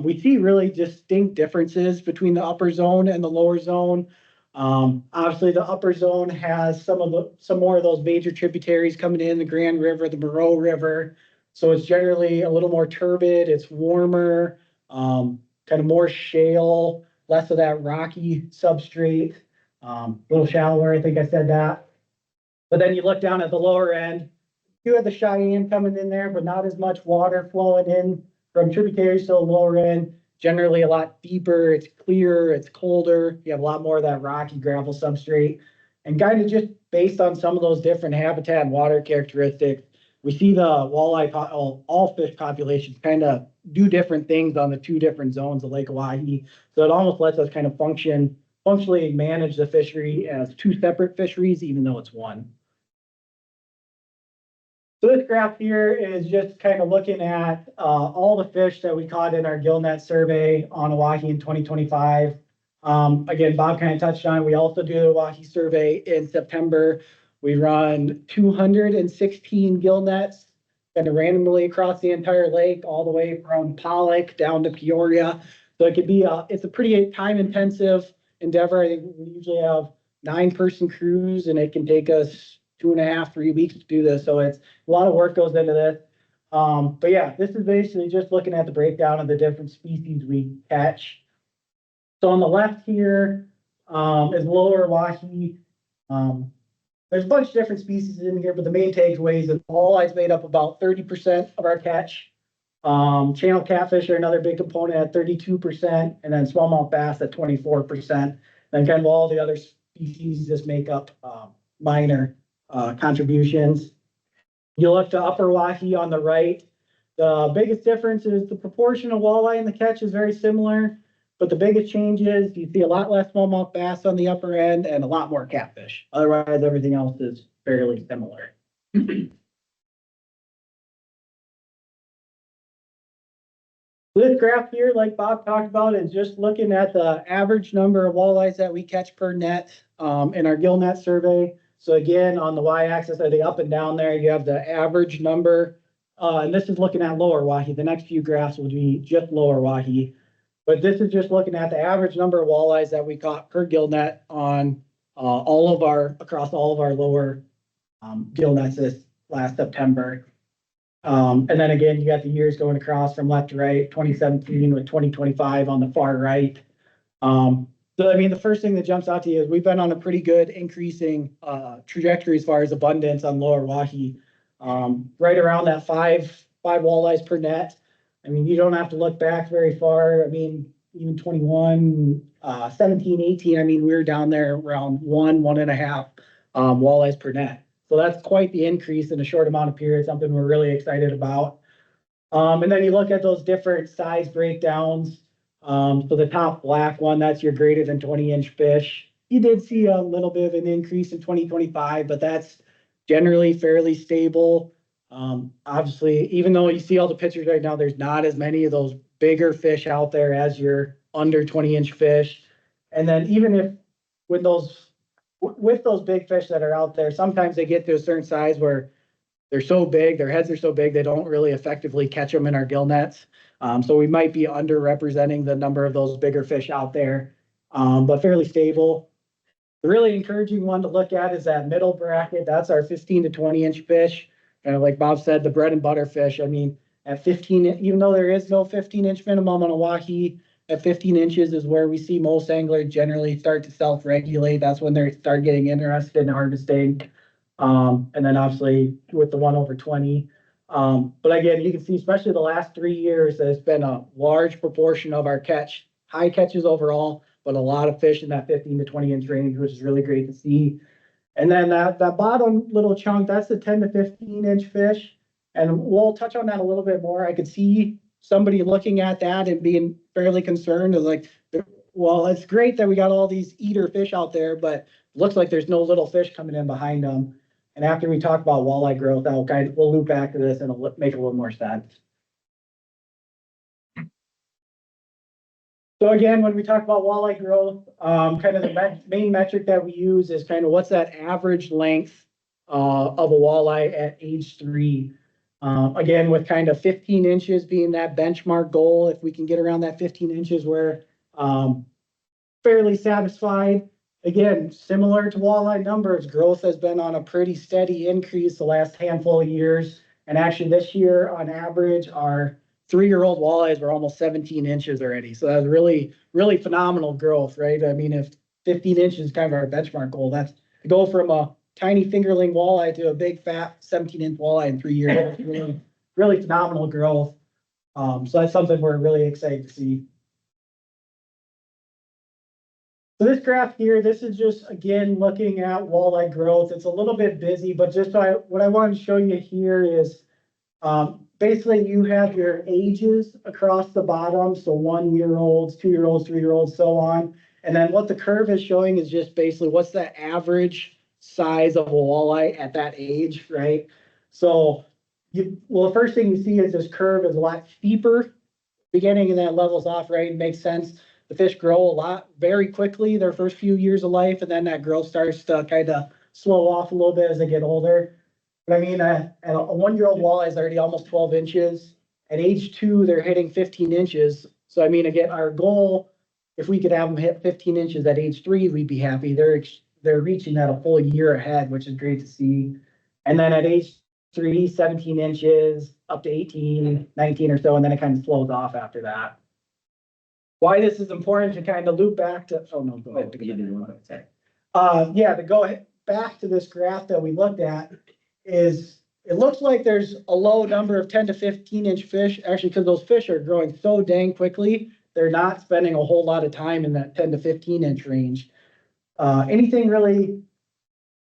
we see really distinct differences between the upper zone and the lower zone. Obviously the upper zone has some more of those major tributaries coming in, the Grand River, the Moreau River. So it's generally a little more turbid, it's warmer, kind of more shale, less of that rocky substrate, a little shallower, I think I said that. But then you look down at the lower end, you have the Cheyenne coming in there, but not as much water flowing in from tributaries to the lower end. Generally a lot deeper, it's clearer, it's colder. You have a lot more of that rocky gravel substrate. And kind of just based on some of those different habitat and water characteristics, we see the walleye, all fish populations kind of do different things on the two different zones of Lake Oahe. So it almost lets us kind of functionally manage the fishery as two separate fisheries, even though it's one. So this graph here is just kind of looking at all the fish that we caught in our gillnet survey on Oahe in 2025. Again, Bob kind of touched on it. We also do the Oahe survey in September. We run 216 gill nets kind of randomly across the entire lake, all the way from Pollock down to Peoria. So it could be it's a pretty time intensive endeavor. I think we usually have 9-person crews and it can take us 2.5, 3 weeks to do this. So it's a lot of work goes into this. But yeah, this is basically just looking at the breakdown of the different species we catch. So on the left here is lower Oahe. There's a bunch of different species in here, but the main takeaways is walleyes made up about 30% of our catch. Channel catfish are another big component at 32%, and then smallmouth bass at 24%. Then kind of all the other species just make up minor contributions. You look to upper Oahe on the right. The biggest difference is the proportion of walleye in the catch is very similar, but the biggest change is you see a lot less smallmouth bass on the upper end and a lot more catfish. Otherwise, everything else is fairly similar. This graph here, like Bob talked about, is just looking at the average number of walleyes that we catch per net in our gill net survey. So again, on the y-axis are the up and down there, you have the average number. And this is looking at lower Oahe. The next few graphs will be just lower Oahe. But this is just looking at the average number of walleyes that we caught per gill net on across all of our lower gill nets this last September. And then again, you got the years going across from left to right, 2017 with 2025 on the far right. So, I mean, the first thing that jumps out to you is we've been on a pretty good increasing trajectory as far as abundance on lower Oahe. Right around that five walleyes per net. I mean, you don't have to look back very far. I mean, even 21, 17, 18, I mean, we were down there around 1.5 walleyes per net. So that's quite the increase in a short amount of period, something we're really excited about. And then you look at those different size breakdowns. So the top black one, that's your greater than 20-inch fish. You did see a little bit of an increase in 2025, but that's generally fairly stable. Obviously, even though you see all the pictures right now, there's not as many of those bigger fish out there as your under 20-inch fish. And then even if with those big fish that are out there, sometimes they get to a certain size where they're so big, their heads are so big, they don't really effectively catch them in our gill nets. So we might be underrepresenting the number of those bigger fish out there, but fairly stable. The really encouraging one to look at is that middle bracket. That's our 15 to 20-inch fish. And like Bob said, the bread and butter fish. I mean, at 15, even though there is no 15-inch minimum on Oahe, at 15 inches is where we see most anglers generally start to self-regulate. That's when they start getting interested in harvesting. And then obviously with the one over 20. But again, you can see, especially the last 3 years, there's been a large proportion of our catch, high catches overall, but a lot of fish in that 15 to 20-inch range, which is really great to see. And then that bottom little chunk, that's the 10 to 15-inch fish. And we'll touch on that a little bit more. I could see somebody looking at that and being fairly concerned of like, well, it's great that we got all these eater fish out there, but it looks like there's no little fish coming in behind them. And after we talk about walleye growth, we'll loop back to this and it'll make a little more sense. So again, when we talk about walleye growth, kind of the main metric that we use is kind of what's that average length of a walleye at age 3. Again, with kind of 15 inches being that benchmark goal, if we can get around that 15 inches, we're fairly satisfied. Again, similar to walleye numbers, growth has been on a pretty steady increase the last handful of years. And actually this year, on average, our 3-year-old walleyes were almost 17 inches already. So that's really, really phenomenal growth, right? I mean, if 15 inches is kind of our benchmark goal, that's to go from a tiny fingerling walleye to a big fat 17-inch walleye in 3 years. That's really, really phenomenal growth. So that's something we're really excited to see. So this graph here, this is just, again, looking at walleye growth. It's a little bit busy, but just what I want to show you here is basically you have your ages across the bottom. So 1-year-olds, 2-year-olds, 3-year-olds, so on. And then what the curve is showing is just basically what's the average size of a walleye at that age, right? So, well, the first thing you see is this curve is a lot steeper beginning and then it levels off, right? It makes sense. The fish grow a lot very quickly their first few years of life, and then that growth starts to kind of slow off a little bit as they get older. But I mean, a 1-year-old walleye is already almost 12 inches. At age 2, they're hitting 15 inches. So I mean, again, our goal, if we could have them hit 15 inches at age 3, we'd be happy. They're reaching that a full year ahead, which is great to see. And then at age 3, 17 inches, up to 18, 19 or so, and then it kind of slows off after that. Why this is important to kind of loop back to, oh no, go ahead. Yeah, to go back to this graph that we looked at is, it looks like there's a low number of 10 to 15 inch fish, actually, because those fish are growing so dang quickly, they're not spending a whole lot of time in that 10 to 15 inch range. Anything really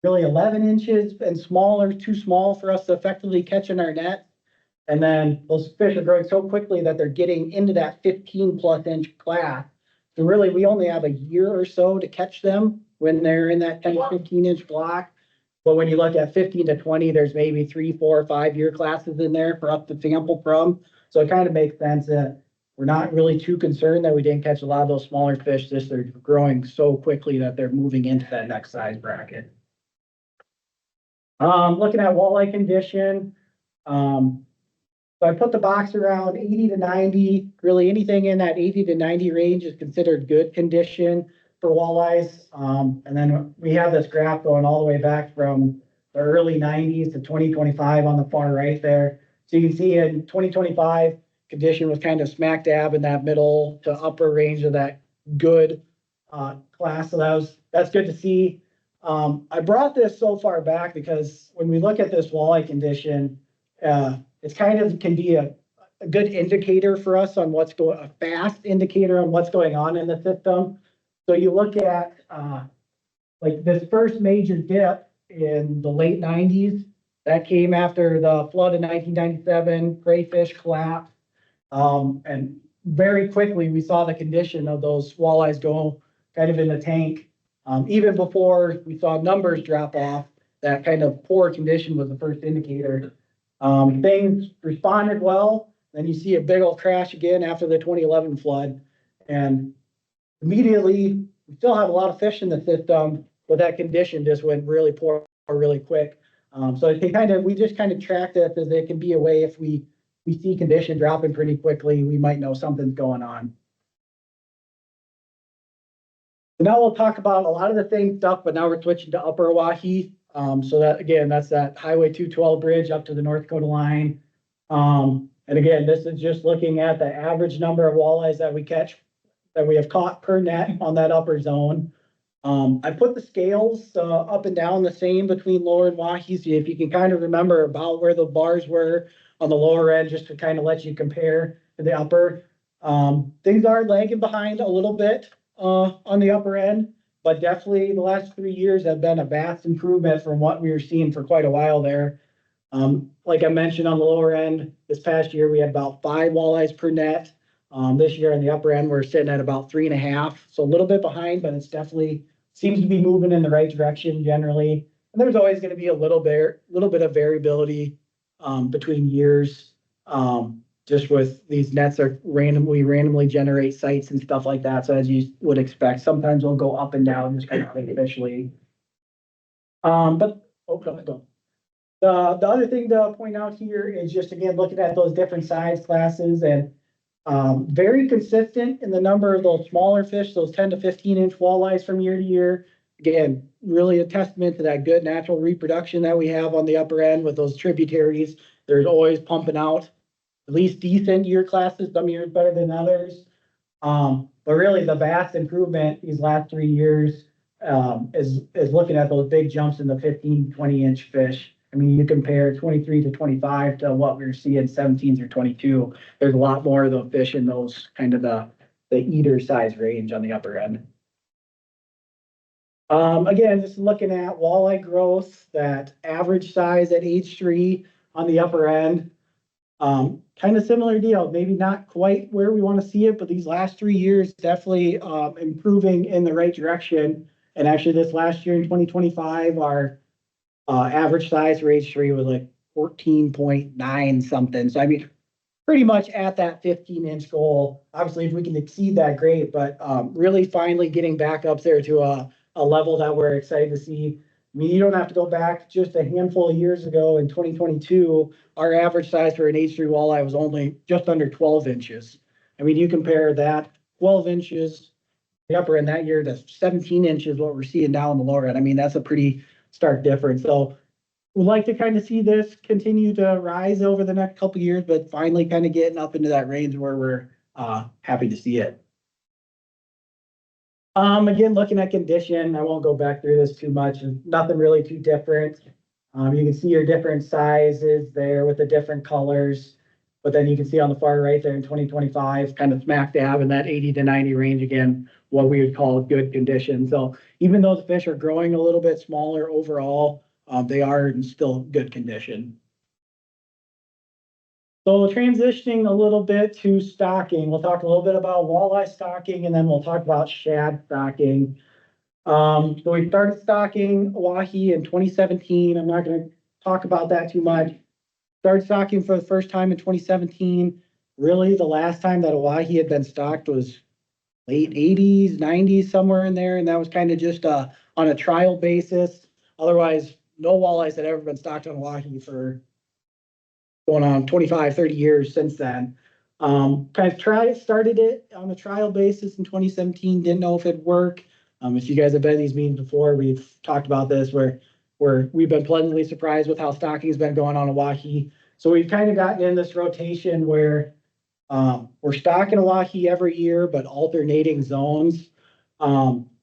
11 inches and smaller, too small for us to effectively catch in our net. And then those fish are growing so quickly that they're getting into that 15+ inch class. So really, we only have a year or so to catch them when they're in that 10 to 15 inch block. But when you look at 15 to 20, there's maybe 3, 4, 5-year classes in there for us to sample from. So it kind of makes sense that we're not really too concerned that we didn't catch a lot of those smaller fish. Just they're growing so quickly that they're moving into that next size bracket. Looking at walleye condition, so I put the box around 80 to 90. Really, anything in that 80 to 90 range is considered good condition for walleyes. And then we have this graph going all the way back from the early 90s to 2025 on the far right there. So you can see in 2025, condition was kind of smack dab in that middle to upper range of that good class. So that's good to see. I brought this so far back because when we look at this walleye condition, it's kind of can be a good indicator for us on a fast indicator on what's going on in the system. So you look at like this first major dip in the late 90s, that came after the flood in 1997, crayfish collapse. And very quickly we saw the condition of those walleyes go kind of in the tank. Even before we saw numbers drop off, that kind of poor condition was the first indicator. Things responded well. Then you see a big old crash again after the 2011 flood. And immediately, we still have a lot of fish in the system, but that condition just went really poor really quick. So we just kind of track this as it can be a way if we see condition dropping pretty quickly, we might know something's going on. So now we'll talk about a lot of the same stuff, but now we're switching to Upper Oahe. So that, again, that's that Highway 212 bridge up to the North Dakota line. And again, this is just looking at the average number of walleyes that we have caught per net on that upper zone. I put the scales up and down the same between lower and Oahe. So if you can kind of remember about where the bars were on the lower end, just to kind of let you compare to the upper. Things are lagging behind a little bit on the upper end. But definitely the last 3 years have been a vast improvement from what we were seeing for quite a while there. Like I mentioned on the lower end, this past year, we had about 5 walleyes per net. This year on the upper end, we're sitting at about 3.5. So a little bit behind, but it's definitely seems to be moving in the right direction generally. And there's always gonna be a little bit of variability, between years. Just with these nets are randomly generate sites and stuff like that. So as you would expect, sometimes they'll go up and down, just kind of artificially. The other thing to point out here is just again, looking at those different size classes and very consistent in the number of those smaller fish, those 10 to 15-inch walleyes from year to year. Again, really a testament to that good natural reproduction that we have on the upper end with those tributaries. There's always pumping out at least decent year classes, some years better than others. But really the vast improvement these last 3 years is looking at those big jumps in the 15, 20-inch fish. I mean, you compare 23 to 25 to what we were seeing 17 through 22. There's a lot more of the fish in those kind of the eater size range on the upper end. Again, just looking at walleye growth, that average size at age 3 on the upper end. Kind of similar deal, maybe not quite where we want to see it, but these last 3 years definitely improving in the right direction. And actually this last year in 2025, our average size for age 3 was like 14.9 something. So I mean, pretty much at that 15-inch goal. Obviously, if we can exceed that, great, but really finally getting back up there to a level that we're excited to see. I mean, you don't have to go back just a handful of years ago in 2022, our average size for an H3 walleye was only just under 12 inches. I mean, you compare that 12 inches, the upper end that year to 17 inches, what we're seeing now in the lower end. I mean, that's a pretty stark difference. So we'd like to kind of see this continue to rise over the next couple of years, but finally kind of getting up into that range where we're happy to see it. Again, looking at condition, I won't go back through this too much. Nothing really too different. You can see your different sizes there with the different colors, but then you can see on the far right there in 2025, kind of smack dab in that 80 to 90 range again, what we would call good condition. So even though the fish are growing a little bit smaller overall, they are in still good condition. So transitioning a little bit to stocking, we'll talk a little bit about walleye stocking and then we'll talk about shad stocking. So we started stocking Oahe in 2017. I'm not going to talk about that too much. Started stocking for the first time in 2017. Really, the last time that Oahe had been stocked was late 80s, 90s, somewhere in there. And that was kind of just on a trial basis. Otherwise, no walleyes had ever been stocked on Oahe for going on 25, 30 years since then. Kind of started it on a trial basis in 2017, didn't know if it'd work. If you guys have been in these meetings before, we've talked about this where we've been pleasantly surprised with how stocking's been going on Oahe. So we've kind of gotten in this rotation where we're stocking Oahe every year, but alternating zones.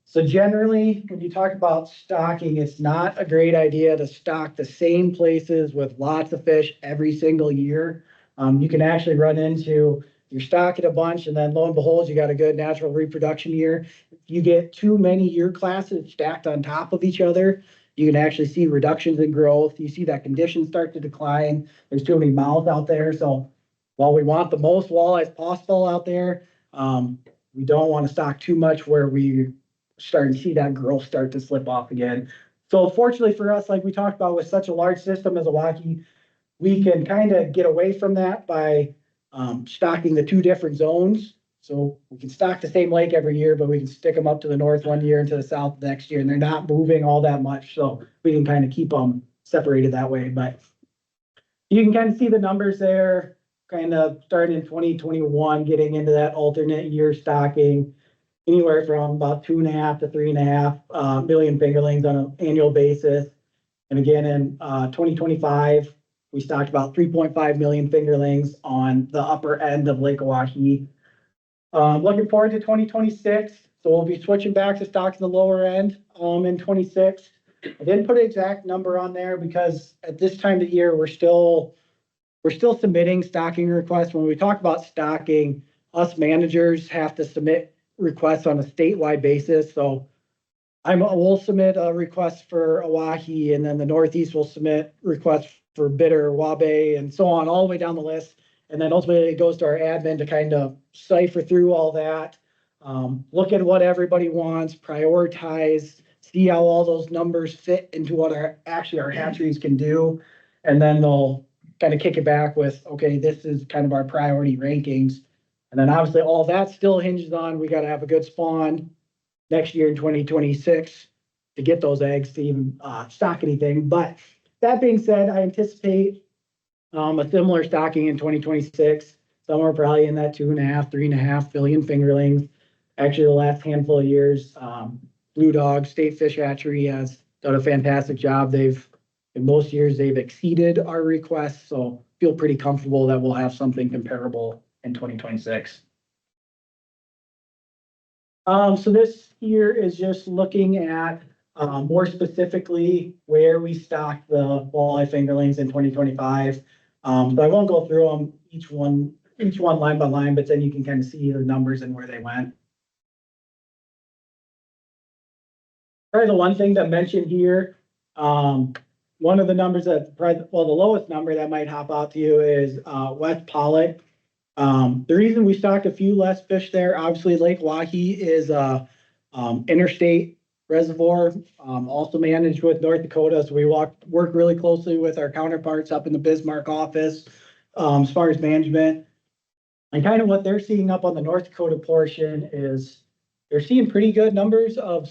So generally, when you talk about stocking, it's not a great idea to stock the same places with lots of fish every single year. You can actually run into, you're stocking a bunch and then lo and behold, you got a good natural reproduction year. If you get too many year classes stacked on top of each other, you can actually see reductions in growth. You see that conditions start to decline. There's too many mouths out there. So while we want the most walleyes possible out there, we don't want to stock too much where we starting to see that growth start to slip off again. So fortunately for us, like we talked about with such a large system as Oahe, we can kind of get away from that by stocking the 2 different zones. So we can stock the same lake every year, but we can stick them up to the north one year and to the south the next year, and they're not moving all that much. So we can kind of keep them separated that way. But you can kind of see the numbers there, kind of starting in 2021, getting into that alternate year stocking. Anywhere from about 2.5 to 3.5 million fingerlings on an annual basis. And again, in 2025, we stocked about 3.5 million fingerlings on the upper end of Lake Oahe. Looking forward to 2026. So we'll be switching back to stocking the lower end in 26. I didn't put an exact number on there because at this time of the year, we're still submitting stocking requests. When we talk about stocking, us managers have to submit requests on a statewide basis. So we'll submit a request for Oahe, and then the Northeast will submit requests for Bitter, Wabe, and so on, all the way down the list. And then ultimately it goes to our admin to kind of cipher through all that, look at what everybody wants, prioritize, see how all those numbers fit into what our hatcheries can do. And then they'll kind of kick it back with, okay, this is kind of our priority rankings. And then obviously all that still hinges on, we gotta have a good spawn next year in 2026 to get those eggs to even stock anything. But that being said, I anticipate a similar stocking in 2026, somewhere probably in that 2.5, 3.5 billion fingerlings. Actually, the last handful of years, Blue Dog State Fish Hatchery has done a fantastic job. In most years, they've exceeded our requests, so feel pretty comfortable that we'll have something comparable in 2026. So this here is just looking at more specifically where we stocked the walleye fingerlings in 2025. So I won't go through them each one line by line, but then you can kind of see the numbers and where they went. Probably the one thing to mention here, one of the numbers that the lowest number that might hop out to you is West Pollock. The reason we stocked a few less fish there, obviously Lake Oahe is a interstate reservoir, also managed with North Dakota. So we work really closely with our counterparts up in the Bismarck office as far as management. And kind of what they're seeing up on the North Dakota portion is they're seeing pretty good numbers of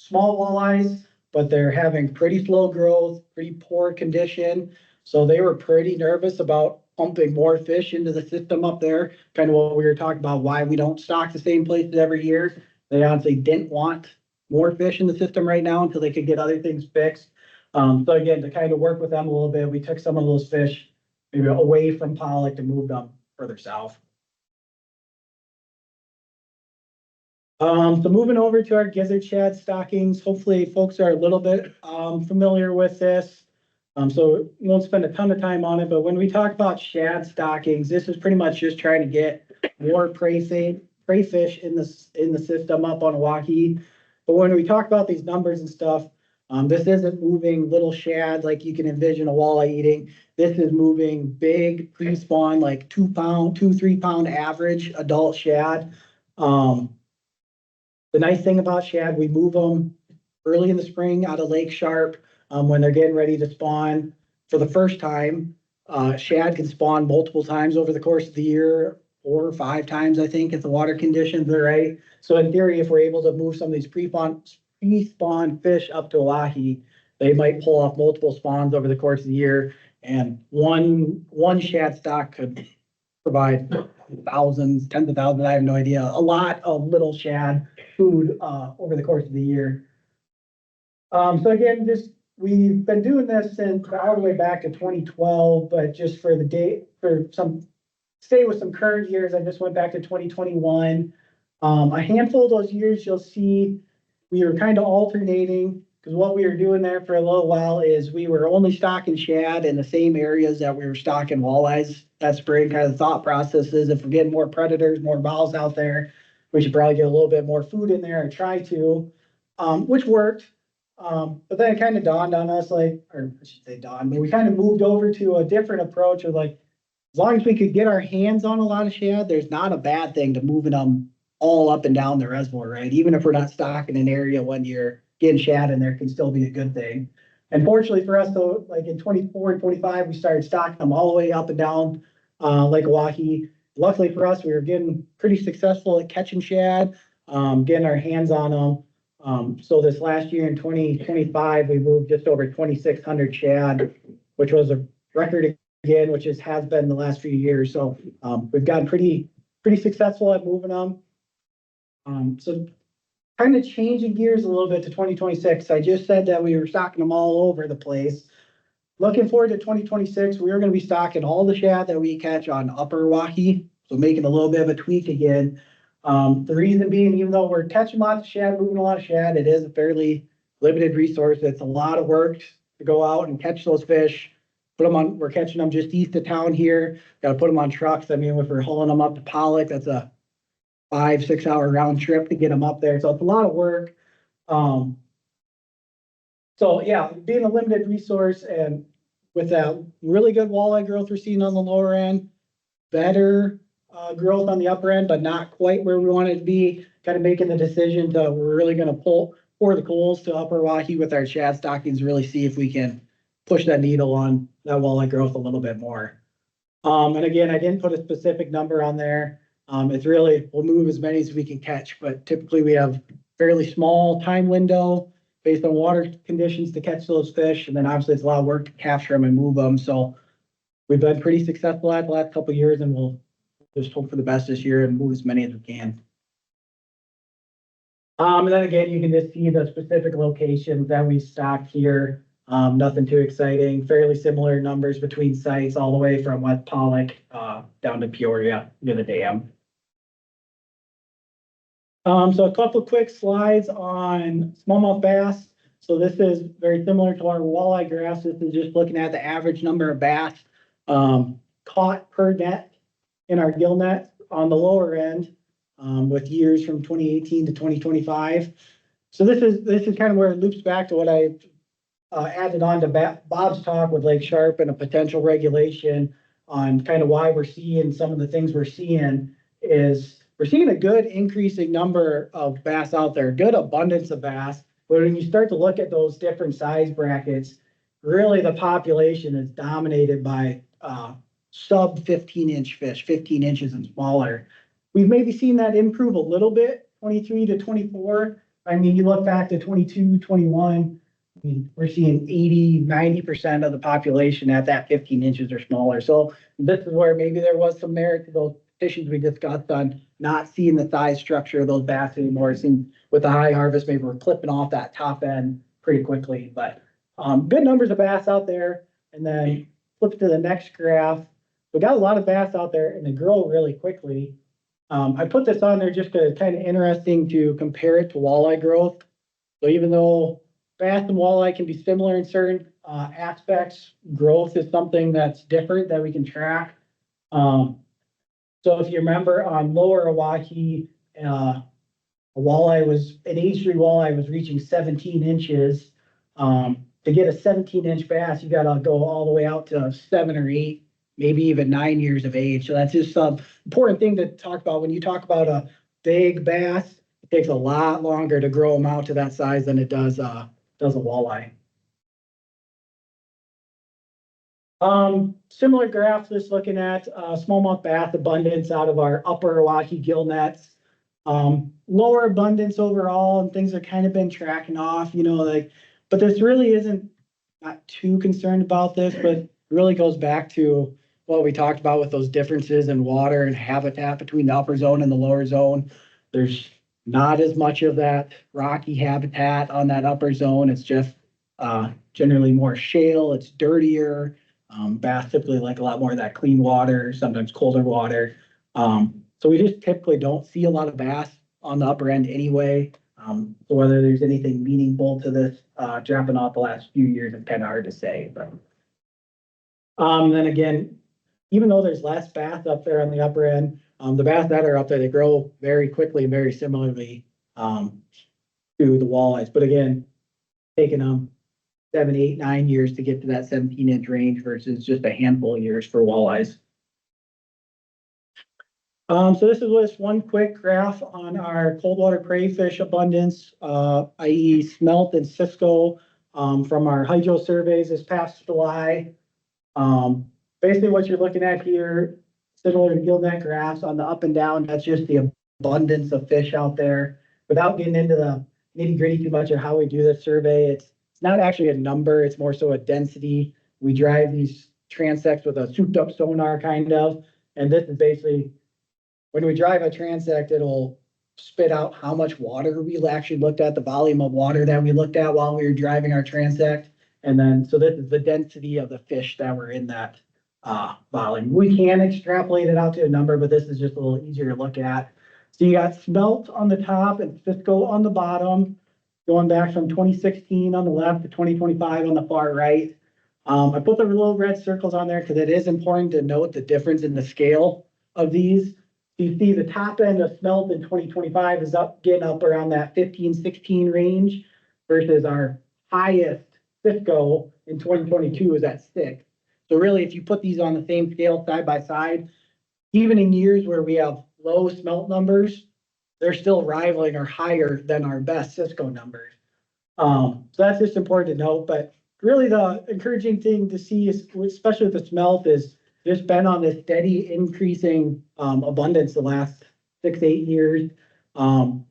small walleyes, but they're having pretty slow growth, pretty poor condition. So they were pretty nervous about pumping more fish into the system up there. Kind of what we were talking about, why we don't stock the same places every year. They honestly didn't want more fish in the system right now until they could get other things fixed. So again, to kind of work with them a little bit, we took some of those fish maybe away from Pollock and moved them further south. So moving over to our gizzard shad stockings, hopefully folks are a little bit familiar with this. So we won't spend a ton of time on it, but when we talk about shad stockings, this is pretty much just trying to get more prey fish in the system up on Oahe. But when we talk about these numbers and stuff, this isn't moving little shad like you can envision a walleye eating. This is moving big pre-spawn, like 2 pound, 2-3 pound average adult shad. The nice thing about shad, we move them early in the spring out of Lake Sharpe when they're getting ready to spawn for the first time. Shad can spawn multiple times over the course of the year, 4 or 5 times, I think, if the water conditions are right. So in theory, if we're able to move some of these pre-spawn fish up to Oahe, they might pull off multiple spawns over the course of the year. And one shad stock could provide thousands, tens of thousands, I have no idea, a lot of little shad food over the course of the year. So again, we've been doing this since all the way back to 2012, but just for stay with some current years, I just went back to 2021. A handful of those years, you'll see we were kind of alternating, because what we were doing there for a little while is we were only stocking shad in the same areas that we were stocking walleyes that spring. Kind of the thought process is if we're getting more predators, more mouths out there, we should probably get a little bit more food in there and try to, which worked. But then it kind of dawned on us, or I should say dawned, but we kind of moved over to a different approach of as long as we could get our hands on a lot of shad, there's not a bad thing to moving them all up and down the reservoir, right? Even if we're not stocking an area one year, getting shad in there can still be a good thing. And fortunately for us, though, in 24 and 25, we started stocking them all the way up and down Lake Oahe. Luckily for us, we were getting pretty successful at catching shad, getting our hands on them. So this last year in 2025, we moved just over 2,600 shad, which was a record again, which has been the last few years. So we've gotten pretty successful at moving them. So kind of changing gears a little bit to 2026. I just said that we were stocking them all over the place. Looking forward to 2026, we are going to be stocking all the shad that we catch on Upper Oahe. So making a little bit of a tweak again. The reason being, even though we're catching lots of shad, moving a lot of shad, it is a fairly limited resource. It's a lot of work to go out and catch those fish. We're catching them just east of town here. Got to put them on trucks. I mean, if we're hauling them up to Pollock, that's a 5-6 hour round trip to get them up there. So it's a lot of work. So yeah, being a limited resource and with that really good walleye growth we're seeing on the lower end, better growth on the upper end, but not quite where we want it to be. kind of making the decision to, we're really gonna pour the coals to Upper Oahe with our shad stockings, really see if we can push that needle on that walleye growth a little bit more. And again, I didn't put a specific number on there. It's really, we'll move as many as we can catch, but typically we have fairly small time window based on water conditions to catch those fish. And then obviously it's a lot of work to capture them and move them. So we've been pretty successful at the last couple of years, and we'll just hope for the best this year and move as many as we can. And then again, you can just see the specific locations that we stocked here. Nothing too exciting, fairly similar numbers between sites all the way from West Pollock, down to Peoria near the dam. So a couple quick slides on smallmouth bass. So this is very similar to our walleye graphs. This is just looking at the average number of bass caught per net in our gill net on the lower end, with years from 2018 to 2025. So this is kind of where it loops back to what I added on to Bob's talk with Lake Sharpe and a potential regulation on kind of why we're seeing some of the things we're seeing is we're seeing a good increasing number of bass out there, good abundance of bass. But when you start to look at those different size brackets, really the population is dominated by sub 15-inch fish, 15 inches and smaller. We've maybe seen that improve a little bit, 23 to 24. I mean, you look back to 22, 21, I mean, we're seeing 80, 90% of the population at that 15 inches or smaller. So this is where maybe there was some merit to those petitions we discussed on not seeing the size structure of those bass anymore. It seems with the high harvest, maybe we're clipping off that top end pretty quickly, but good numbers of bass out there. And then flip to the next graph. We got a lot of bass out there and they grow really quickly. I put this on there just to kind of interesting to compare it to walleye growth. So even though bass and walleye can be similar in certain aspects, growth is something that's different that we can track. So if you remember on lower Oahe, an age 3 walleye was reaching 17 inches. To get a 17-inch bass, you gotta go all the way out to 7 or 8, maybe even 9 years of age. So that's just some important thing to talk about. When you talk about a big bass, it takes a lot longer to grow them out to that size than it does a walleye. Similar graph, just looking at smallmouth bass abundance out of our upper Oahe gill nets. Lower abundance overall, and things have kind of been tracking off, but this really isn't, not too concerned about this, but it really goes back to what we talked about with those differences in water and habitat between the upper zone and the lower zone. There's not as much of that rocky habitat on that upper zone. It's just generally more shale, it's dirtier. Bass typically like a lot more of that clean water, sometimes colder water. So we just typically don't see a lot of bass on the upper end anyway. So whether there's anything meaningful to this dropping off the last few years is kind of hard to say. But then again, even though there's less bass up there on the upper end, the bass that are up there, they grow very quickly and very similarly to the walleyes. But again, taking them 7, 8, 9 years to get to that 17-inch range versus just a handful of years for walleyes. So this is just one quick graph on our cold water prey fish abundance, i.e. smelt and Cisco, from our hydro surveys this past July. Basically what you're looking at here, similar to gill net graphs on the up and down, that's just the abundance of fish out there. Without getting into the nitty gritty too much of how we do this survey, it's not actually a number, it's more so a density. We drive these transects with a souped up sonar kind of, and this is basically, when we drive a transect, it'll spit out how much water we actually looked at, the volume of water that we looked at while we were driving our transect. And then, so this is the density of the fish that were in that volume. We can extrapolate it out to a number, but this is just a little easier to look at. So you got smelt on the top and Cisco on the bottom, going back from 2016 on the left to 2025 on the far right. I put the little red circles on there because it is important to note the difference in the scale of these. You see the top end of smelt in 2025 is getting up around that 15, 16 range versus our highest Cisco in 2022 is at 6. So really, if you put these on the same scale side by side, even in years where we have low smelt numbers, they're still rivaling or higher than our best Cisco numbers. So that's just important to note, but really the encouraging thing to see is, especially with the smelt, is just been on this steady increasing, abundance the last 6 to 8 years.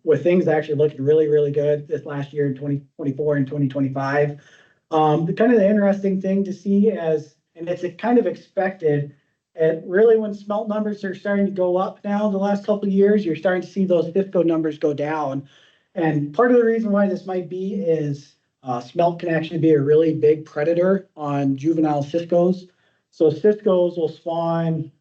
With things actually looking really, really good this last year in 2024 and 2025. The kind of the interesting thing to see and it's kind of expected, and really when smelt numbers are starting to go up now the last couple of years, you're starting to see those Cisco numbers go down. And part of the reason why this might be is smelt can actually be a really big predator on juvenile Ciscos. So Ciscos will spawn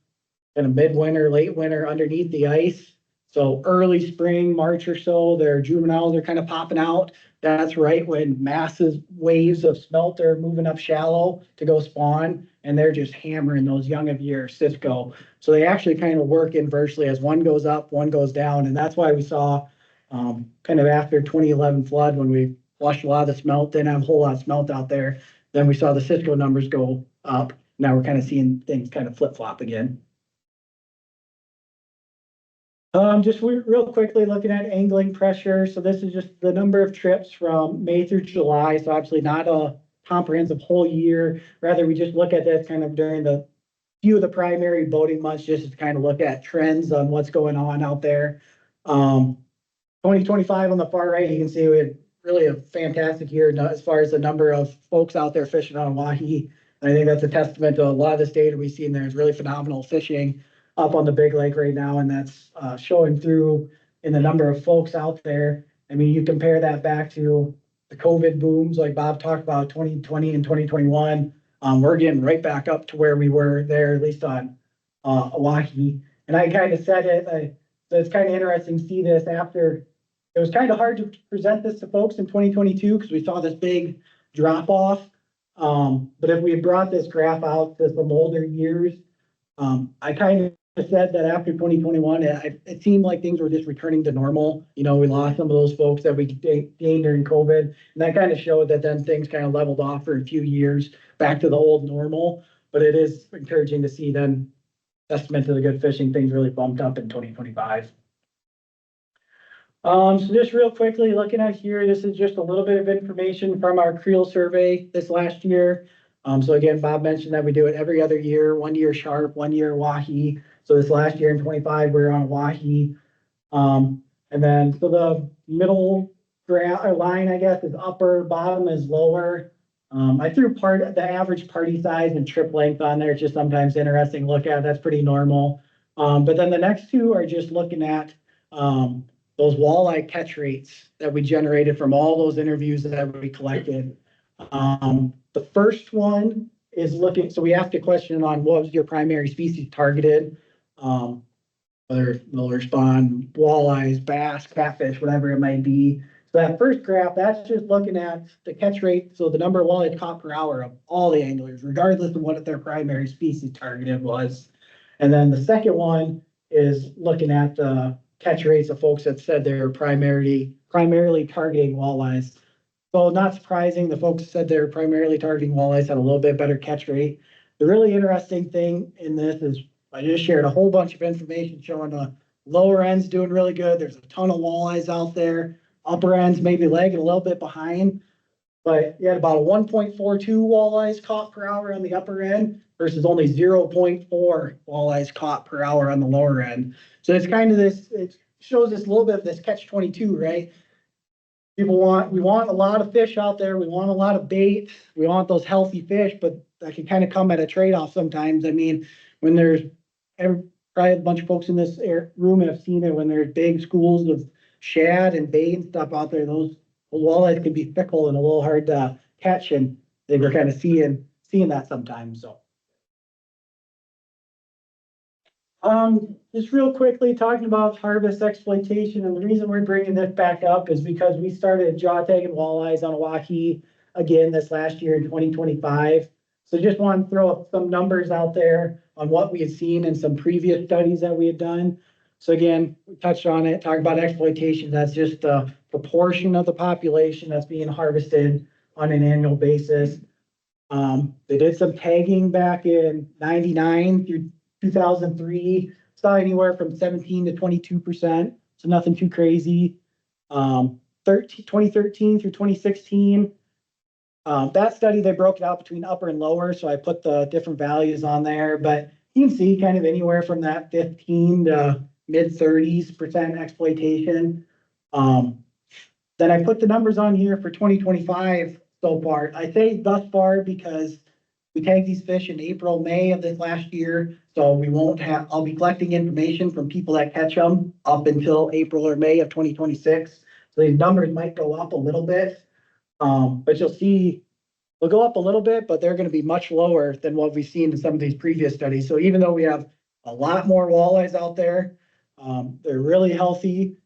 in a midwinter, late winter underneath the ice. So early spring, March or so, their juveniles are kind of popping out. That's right when massive waves of smelt are moving up shallow to go spawn, and they're just hammering those young of year Cisco. So they actually kind of work inversely as one goes up, one goes down, and that's why we saw kind of after 2011 flood when we flushed a lot of the smelt, didn't have a whole lot of smelt out there. Then we saw the Cisco numbers go up. Now we're kind of seeing things kind of flip flop again. Just real quickly looking at angling pressure. So this is just the number of trips from May through July. So obviously not a comprehensive whole year. Rather, we just look at this kind of during the few of the primary boating months, just to kind of look at trends on what's going on out there. 2025 on the far right, you can see we had really a fantastic year as far as the number of folks out there fishing on Oahe. And I think that's a testament to a lot of this data we've seen. There's really phenomenal fishing up on the big lake right now, and that's showing through in the number of folks out there. I mean, you compare that back to the COVID booms, like Bob talked about, 2020 and 2021. We're getting right back up to where we were there, at least on Oahe. And I kind of said it, so it's kind of interesting to see this after. It was kind of hard to present this to folks in 2022 because we saw this big drop off. But if we had brought this graph out to some older years, I kind of said that after 2021, it seemed like things were just returning to normal. You know, we lost some of those folks that we gained during COVID, and that kind of showed that then things kind of leveled off for a few years back to the old normal. But it is encouraging to see then, testament to the good fishing, things really bumped up in 2025. So just real quickly looking at here, this is just a little bit of information from our creel survey this last year. So again, Bob mentioned that we do it every other year, 1 year Sharpe, 1 year Oahe. So this last year in 25, we were on Oahe. And then, so the middle line, I guess, is upper, bottom is lower. I threw the average party size and trip length on there. It's just sometimes interesting to look at. That's pretty normal. But then the next two are just looking at those walleye catch rates that we generated from all those interviews that we collected. The first one is looking, so we asked a question on what was your primary species targeted, whether they'll respond walleyes, bass, catfish, whatever it might be. So that first graph, that's just looking at the catch rate, so the number of walleye caught per hour of all the anglers, regardless of what their primary species targeted was. And then the second one is looking at the catch rates of folks that said they're primarily targeting walleyes. So not surprising, the folks that said they're primarily targeting walleyes had a little bit better catch rate. The really interesting thing in this is I just shared a whole bunch of information showing the lower ends doing really good. There's a ton of walleyes out there. Upper ends maybe lagging a little bit behind, but you had about a 1.42 walleyes caught per hour on the upper end versus only 0.4 walleyes caught per hour on the lower end. So it's kind of this, it shows us a little bit of this catch-22, right? We want a lot of fish out there. We want a lot of bait. We want those healthy fish, but that can kind of come at a trade-off sometimes. I mean, when there's probably a bunch of folks in this room have seen it, when there's big schools of shad and bait and stuff out there, those walleyes can be fickle and a little hard to catch, and they were kind of seeing that sometimes. So, just real quickly talking about harvest exploitation, and the reason we're bringing this back up is because we started jaw tagging walleyes on Oahe again this last year in 2025. So just want to throw some numbers out there on what we had seen in some previous studies that we had done. So again, we touched on it, talking about exploitation. That's just the proportion of the population that's being harvested on an annual basis. They did some tagging back in 99 through 2003, saw anywhere from 17 to 22% so nothing too crazy. 2013 through 2016. That study, they broke it out between upper and lower, so I put the different values on there, but you can see kind of anywhere from that 15 to mid 30% exploitation. Then I put the numbers on here for 2025 so far. I say thus far because we tagged these fish in April, May of this last year, so we won't have, I'll be collecting information from people that catch them up until April or May of 2026. So these numbers might go up a little bit, but you'll see they'll go up a little bit, but they're going to be much lower than what we've seen in some of these previous studies. So even though we have a lot more walleyes out there, they're really healthy.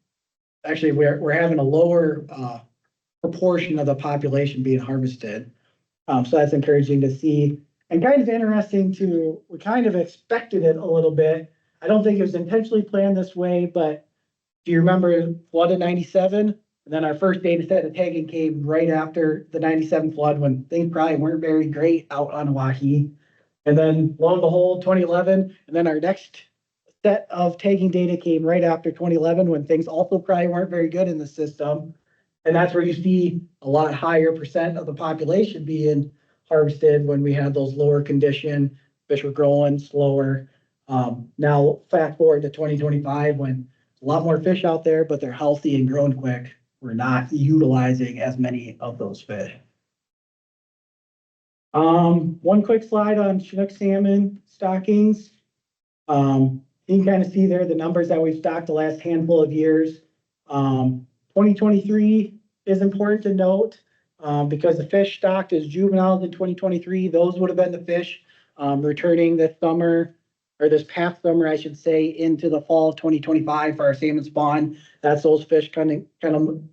Actually, we're having a lower proportion of the population being harvested. So that's encouraging to see, and kind of interesting to, we kind of expected it a little bit. I don't think it was intentionally planned this way, but do you remember flood of 97? And then our first data set of tagging came right after the 97 flood when things probably weren't very great out on Oahe. And then lo and behold, 2011, and then our next set of tagging data came right after 2011 when things also probably weren't very good in the system. And that's where you see a lot higher percent of the population being harvested when we had those lower condition, fish were growing slower. Now fast forward to 2025 when a lot more fish out there, but they're healthy and growing quick. We're not utilizing as many of those fish. One quick slide on Chinook salmon stockings. You can kind of see there the numbers that we've stocked the last handful of years. 2023 is important to note because the fish stocked as juveniles in 2023, those would have been the fish returning this summer, or this past summer, I should say, into the fall of 2025 for our salmon spawn. That's those fish kind of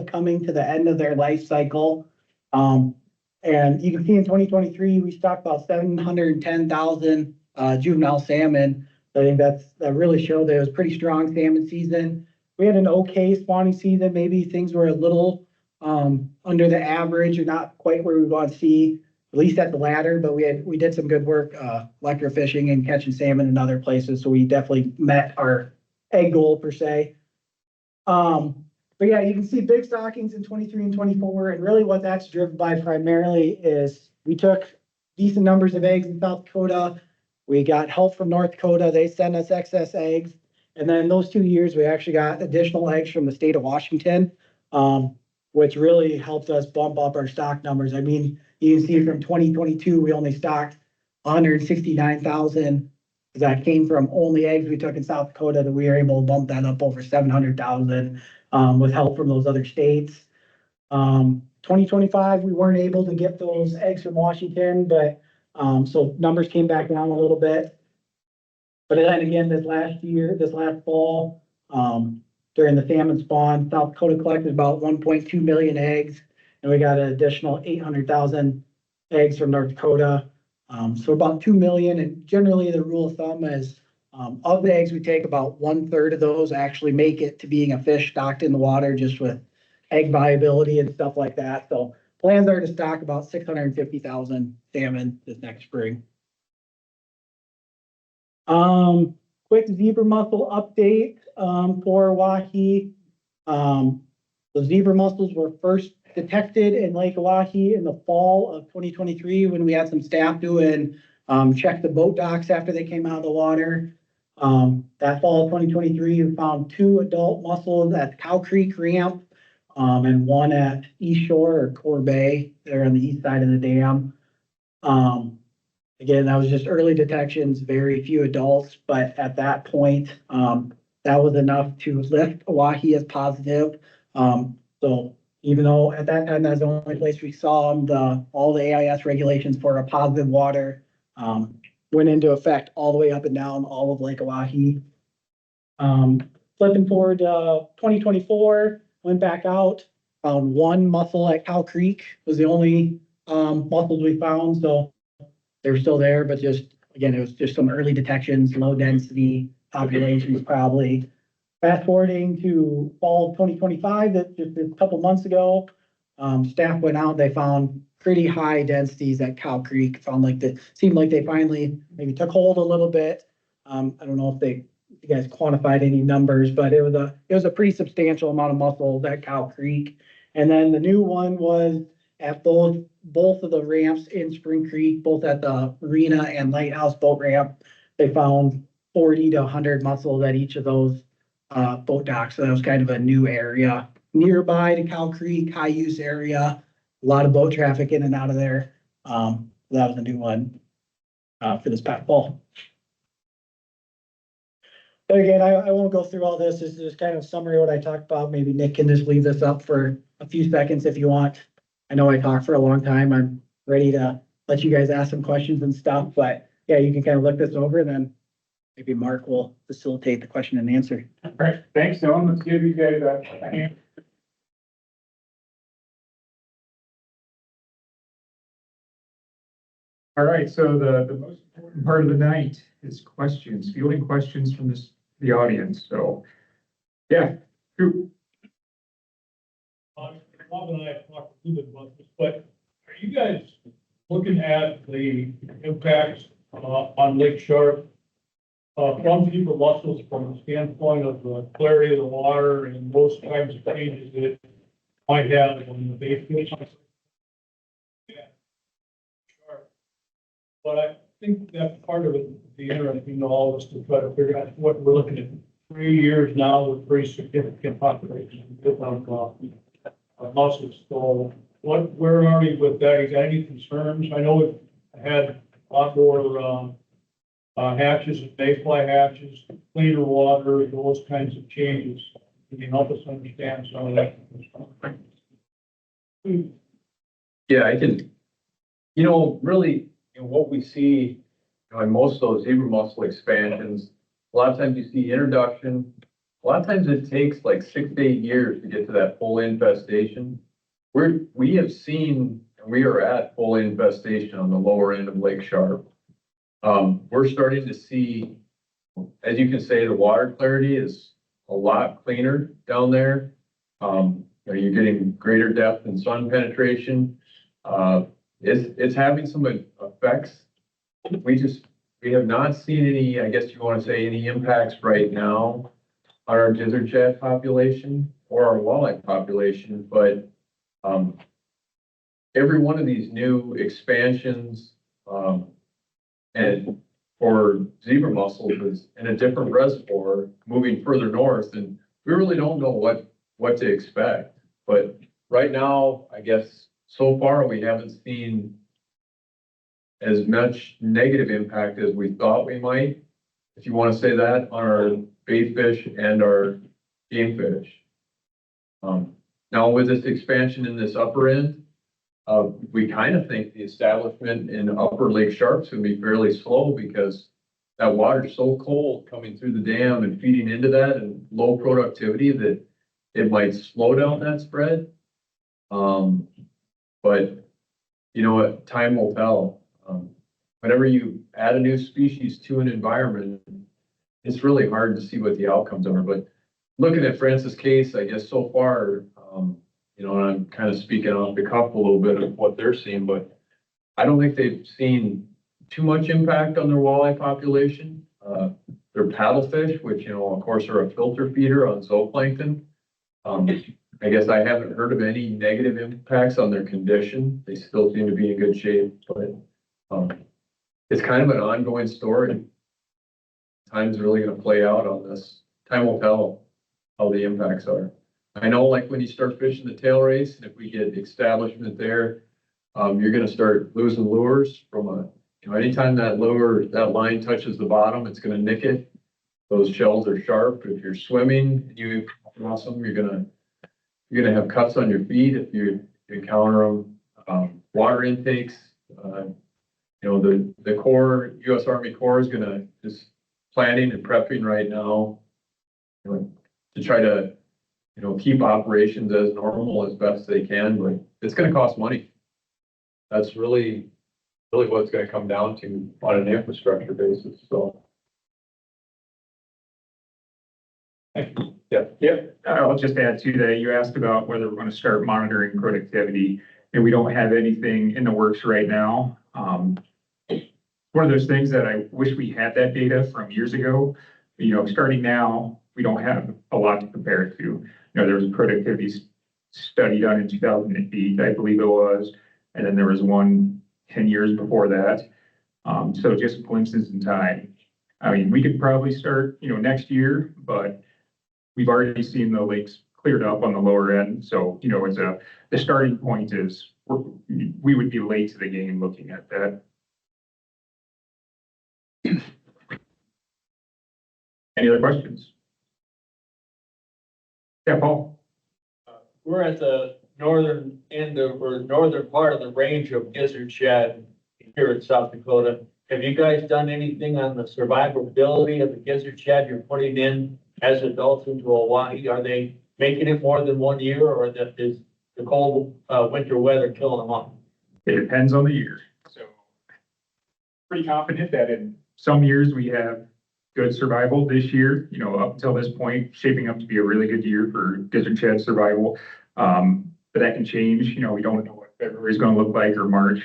coming to the end of their life cycle. And you can see in 2023, we stocked about 710,000 juvenile salmon. I think that really showed that it was a pretty strong salmon season. We had an okay spawning season. Maybe things were a little under the average or not quite where we want to see, at least at the ladder, but we did some good work electrofishing and catching salmon in other places. So we definitely met our egg goal per se. But yeah, you can see big stockings in 23 and 24. And really what that's driven by primarily is we took decent numbers of eggs in South Dakota. We got help from North Dakota. They sent us excess eggs. And then those 2 years, we actually got additional eggs from the state of Washington, which really helped us bump up our stock numbers. I mean, you can see from 2022, we only stocked 169,000. That came from only eggs we took in South Dakota, that we were able to bump that up over 700,000 with help from those other states. 2025, we weren't able to get those eggs from Washington, but so numbers came back down a little bit. But then again, this last fall, during the salmon spawn, South Dakota collected about 1.2 million eggs, and we got an additional 800,000 eggs from North Dakota. So about 2 million, and generally the rule of thumb is of the eggs we take, about 1/3 of those actually make it to being a fish stocked in the water, just with egg viability and stuff like that. So plans are to stock about 650,000 salmon this next spring. Quick zebra mussel update for Oahe. The zebra mussels were first detected in Lake Oahe in the fall of 2023 when we had some staff doing check the boat docks after they came out of the water. That fall of 2023, we found 2 adult mussels at Cow Creek Ramp and 1 at East Shore or Core Bay. They're on the east side of the dam. Again, that was just early detections, very few adults, but at that point, that was enough to lift Oahe as positive. So even though at that time, that's the only place we saw them, all the AIS regulations for a positive water went into effect all the way up and down all of Lake Oahe. Flipping forward to 2024, went back out, found 1 mussel at Cow Creek, was the only mussels we found. So they're still there, but just, again, it was just some early detections, low density populations probably. Fast forwarding to fall of 2025, that just a couple months ago, staff went out, they found pretty high densities at Cow Creek. Seemed like they finally maybe took hold a little bit. I don't know if they if you guys quantified any numbers, but it was a pretty substantial amount of mussels at Cow Creek. And then the new one was at both of the ramps in Spring Creek, both at the Marina and Lighthouse boat ramp. They found 40 to 100 mussels at each of those boat docks. So that was kind of a new area nearby to Cow Creek, high use area, a lot of boat traffic in and out of there. That was a new one for this past fall. But again, I won't go through all this. This is just kind of a summary of what I talked about. Maybe Nick can just leave this up for a few seconds if you want. I know I talked for a long time. I'm ready to let you guys ask some questions and stuff, but yeah, you can kind of look this over and then maybe Mark will facilitate the question and answer. All right, thanks, Dylan. Let's give you guys a hand. All right, so the most important part of the night is questions, fielding questions from the audience. So, yeah, shoot. Bob and I have talked a little bit about this, but are you guys looking at the impacts on Lake Sharpe from zebra mussels from the standpoint of the clarity of the water and those kinds of changes that it might have on the bait fish? Yeah. Sure. But I think that part of it would be interesting to all of us to try to figure out what we're looking at. 3 years now with pretty significant population of mussels. So where are we with that? You got any concerns? I know we've had a lot more hatches and mayfly hatches, cleaner water, those kinds of changes. Can you help us understand some of that? Yeah, I can, really, what we see, in most of those zebra mussel expansions, a lot of times you see introduction. A lot of times it takes like 6 to 8 years to get to that full infestation. We have seen, and we are at full infestation on the lower end of Lake Sharpe. We're starting to see, as you can say, the water clarity is a lot cleaner down there. You're getting greater depth and sun penetration. It's having some effects. We have not seen any, I guess you want to say, any impacts right now on our gizzard shad population or our walleye population, but every one of these new expansions and for zebra mussels is in a different reservoir moving further north, and we really don't know what to expect. But right now, I guess so far we haven't seen as much negative impact as we thought we might, if you want to say that, on our bait fish and our game fish. Now with this expansion in this upper end, we kind of think the establishment in upper Lake Sharpe is going to be fairly slow because that water's so cold coming through the dam and feeding into that and low productivity that it might slow down that spread. But you know what, time will tell. Whenever you add a new species to an environment, it's really hard to see what the outcomes are. But looking at Francis' case, I guess so far, and I'm kind of speaking off the cuff a little bit of what they're seeing, but I don't think they've seen too much impact on their walleye population. Their paddlefish, which, of course, are a filter feeder on zooplankton. I guess I haven't heard of any negative impacts on their condition. They still seem to be in good shape, but it's kind of an ongoing story. Time's really going to play out on this. Time will tell how the impacts are. I know, like when you start fishing the tail race, and if we get establishment there, you're going to start losing lures from anytime that line touches the bottom, it's going to nick it. Those shells are sharp. If you're swimming, you cross them, you're going to have cuts on your feet if you encounter them. Water intakes, the Corps, U.S. Army Corps is going to just planning and prepping right now to try to keep operations as normal as best they can, but it's going to cost money. That's really what it's going to come down to on an infrastructure basis. So, Yeah, I'll just add to that. You asked about whether we're going to start monitoring productivity, and we don't have anything in the works right now. One of those things that I wish we had that data from years ago. starting now, we don't have a lot to compare it to. There was a productivity study done in 2008, I believe it was, and then there was one 10 years before that. So just glimpses in time. I mean, we could probably start, next year, but we've already seen the lakes cleared up on the lower end. So, the starting point is we would be late to the game looking at that. Any other questions? Yeah, Paul? We're at the northern end of, or northern part of the range of gizzard shad here in South Dakota. Have you guys done anything on the survivability of the gizzard shad you're putting in as adults into Oahe? Are they making it more than 1 year, or is the cold, winter weather killing them off? It depends on the year. So pretty confident that in some years we have good survival. This year, up until this point, shaping up to be a really good year for gizzard shad survival. But that can change. We don't know what February is going to look like, or March.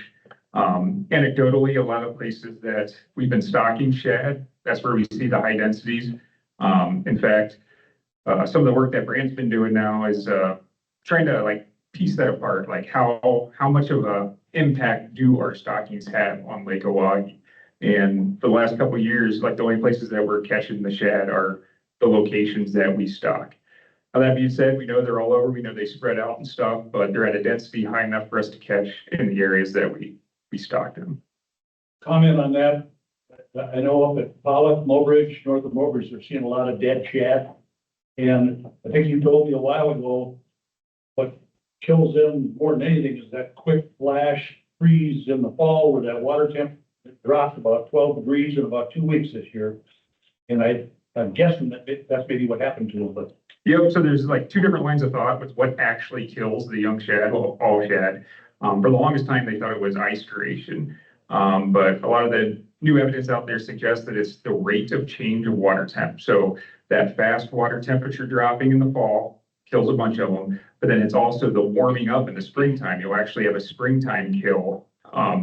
Anecdotally, a lot of places that we've been stocking shad, that's where we see the high densities. In fact, some of the work that Brand's been doing now is trying to piece that apart, how much of a impact do our stockings have on Lake Oahe? And for the last couple of years, the only places that we're catching the shad are the locations that we stock. Now, that being said, we know they're all over. We know they spread out and stuff, but they're at a density high enough for us to catch in the areas that we stocked them. Comment on that. I know up at Pollock, Mobridge, north of Mobridge, they're seeing a lot of dead shad. And I think you told me a while ago, what kills them more than anything is that quick flash freeze in the fall where that water temp dropped about 12 degrees in about 2 weeks this year. And I'm guessing that's maybe what happened to them, but. Yep, so there's two different lines of thought with what actually kills the young shad, all shad. For the longest time, they thought it was ice duration. But a lot of the new evidence out there suggests that it's the rate of change of water temp. So that fast water temperature dropping in the fall kills a bunch of them, but then it's also the warming up in the springtime. You'll actually have a springtime kill.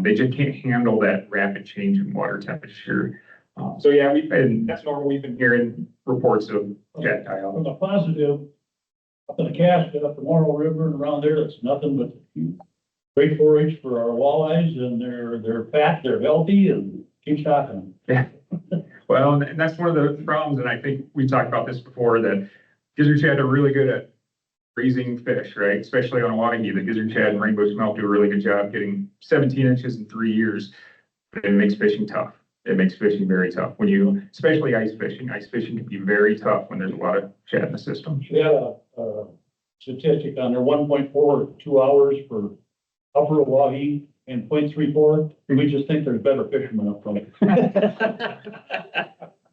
They just can't handle that rapid change in water temperature. So yeah, and that's normal. We've been hearing reports of shad die-off. From the positive, up in the Cascade, up the Morrow River and around there, it's nothing but great forage for our walleyes, and they're fat, they're healthy, and keep stocking them. Yeah. Well, and that's one of the problems, and I think we talked about this before, that gizzard shad are really good at raising fish, right? Especially on Oahe, the gizzard shad and rainbow smelt do a really good job getting 17 inches in 3 years. But it makes fishing tough. It makes fishing very tough especially ice fishing. Ice fishing can be very tough when there's a lot of shad in the system. We had a statistic on there, 1.4 2 hours for upper Oahe and 0.34. And we just think there's better fishermen up front.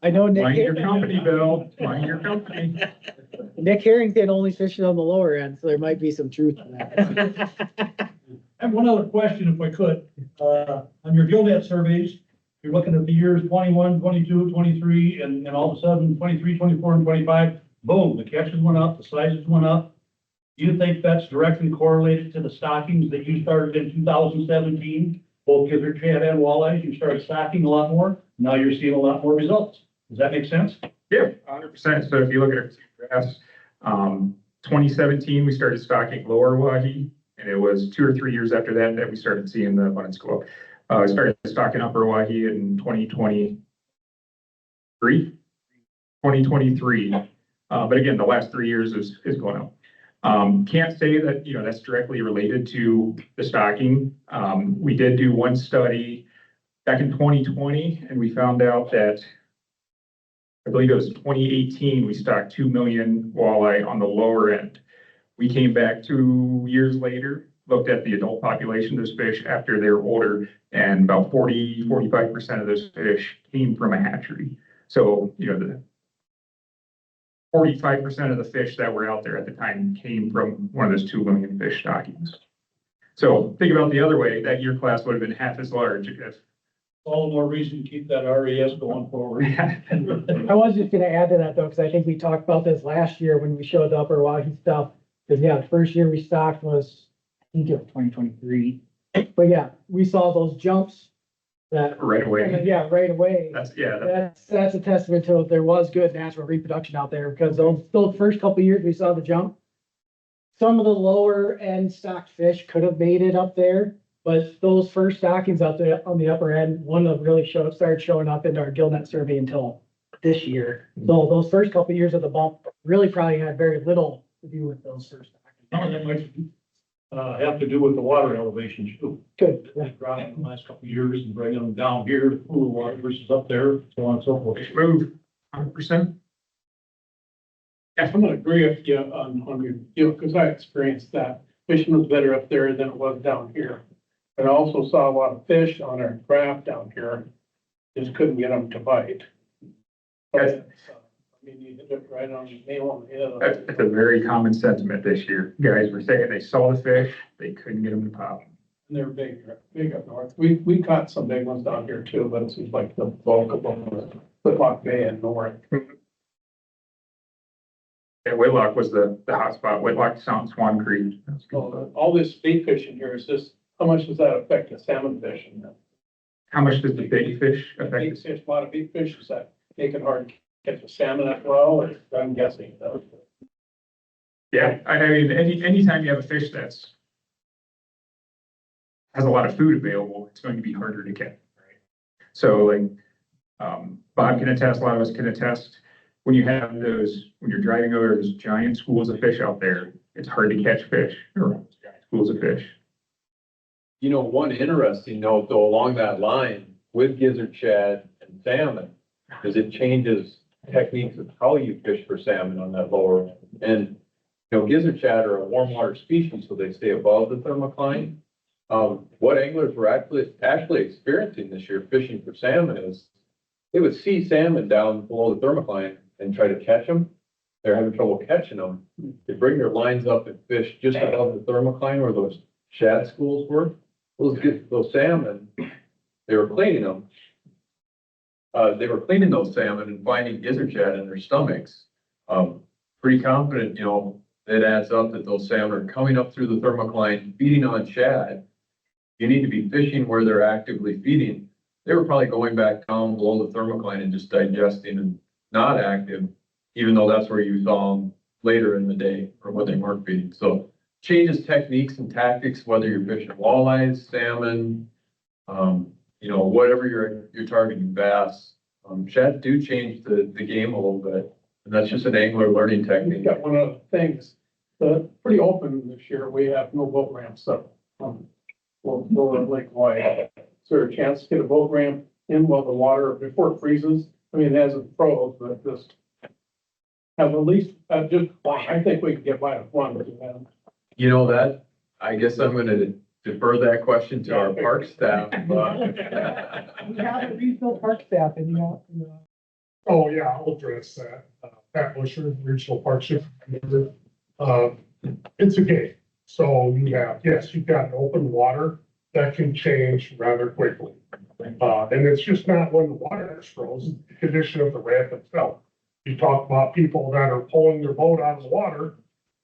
I know Mind your company, Bill. Mind your company. Nick Harrington only fishing on the lower end, so there might be some truth to that. I have one other question, if I could. On your gill net surveys, you're looking at the years 21, 22, 23, and all of a sudden 23, 24, and 25, boom, the catches went up, the sizes went up. Do you think that's directly correlated to the stockings that you started in 2017? Both gizzard shad and walleyes, you started stocking a lot more. Now you're seeing a lot more results. Does that make sense? Yeah, 100%. So if you look at our two graphs, 2017, we started stocking lower Oahe, and it was 2 or 3 years after that we started seeing the abundance go up. I started stocking upper Oahe in 2023. But again, the last 3 years is going up. Can't say that, that's directly related to the stocking. We did do one study back in 2020, and we found out that, I believe it was 2018, we stocked 2 million walleye on the lower end. We came back 2 years later, looked at the adult population of those fish after they were older, and about 45% of those fish came from a hatchery. So, the 45% of the fish that were out there at the time came from one of those 2 million fish stockings. So think about the other way, that year class would have been half as large if. All the more reason to keep that RES going forward. I was just gonna add to that though, because I think we talked about this last year when we showed the upper Oahe stuff. Because the first year we stocked was, I think it was 2023. But yeah, we saw those jumps that. Right away. Yeah, right away. That's a testament to there was good natural reproduction out there, because those first couple of years we saw the jump. Some of the lower end stocked fish could have made it up there, but those first stockings out there on the upper end, one of them really started showing up in our gillnet survey until this year. So those first couple of years of the bump really probably had very little to do with those first stockings. Some of them might have to do with the water elevation too. Good. Dropping in the last couple of years and bringing them down here to cooler water versus up there, so on and so forth. Move 100%. I'm gonna agree with you on your, because I experienced that. Fishing was better up there than it was down here. But I also saw a lot of fish on our craft down here, just couldn't get them to bite. Yes. I mean, you hit it right on the nail on the head. That's a very common sentiment this year. Guys were saying they saw the fish, they couldn't get them to pop. They're big up north. We caught some big ones down here too, but it seems like the bulk of them was Footlock Bay and north. And Whitlock was the hot spot, Whitlock, Swan Creek. So all this bait fishing here is just, how much does that affect the salmon fishing? How much does the big fish affect? Big fish, a lot of big fish, is that make it hard to catch the salmon as well, or I'm guessing it does. Yeah, I mean, anytime you have a fish that's has a lot of food available, it's going to be harder to catch. Right? So like, Bob can attest, a lot of us can attest, when you have those, when you're driving over those giant schools of fish out there, it's hard to catch fish, or giant schools of fish. You know, one interesting note though, along that line with gizzard, shad and salmon, is it changes techniques of how you fish for salmon on that lower end. And, you know, gizzard shad are a warm water species, so they stay above the thermocline. What anglers were actually experiencing this year fishing for salmon is they would see salmon down below the thermocline and try to catch them. They're having trouble catching them. They bring their lines up and fish just above the thermocline where those shad schools were. Those salmon, they were cleaning them. They were cleaning those salmon and finding gizzard shad in their stomachs. Pretty confident, you know, it adds up that those salmon are coming up through the thermocline, feeding on shad. You need to be fishing where they're actively feeding. They were probably going back down below the thermocline and just digesting and not active, even though that's where you saw them later in the day or when they weren't feeding. So changes techniques and tactics, whether you're fishing walleyes, salmon, you know, whatever you're targeting, bass. Shad do change the game a little bit, and that's just an angler learning We've technique. got one of the things, pretty open this year, we have no boat ramps up. We'll Lake Hawaii. Is there a chance to get a boat ramp in while the water, before it freezes? I mean, it hasn't froze, but just have at least, I think we could get by with one. You know that, I guess I'm gonna defer that question to our park staff. We have a regional park staff and, you know. Oh, yeah, I'll address that. Pat Busher, Regional Park Supervisor. It's a game. So you've got open water that can change rather quickly. And it's just not when the water is frozen, the condition of the ramp itself. You talk about people that are pulling their boat out of the water,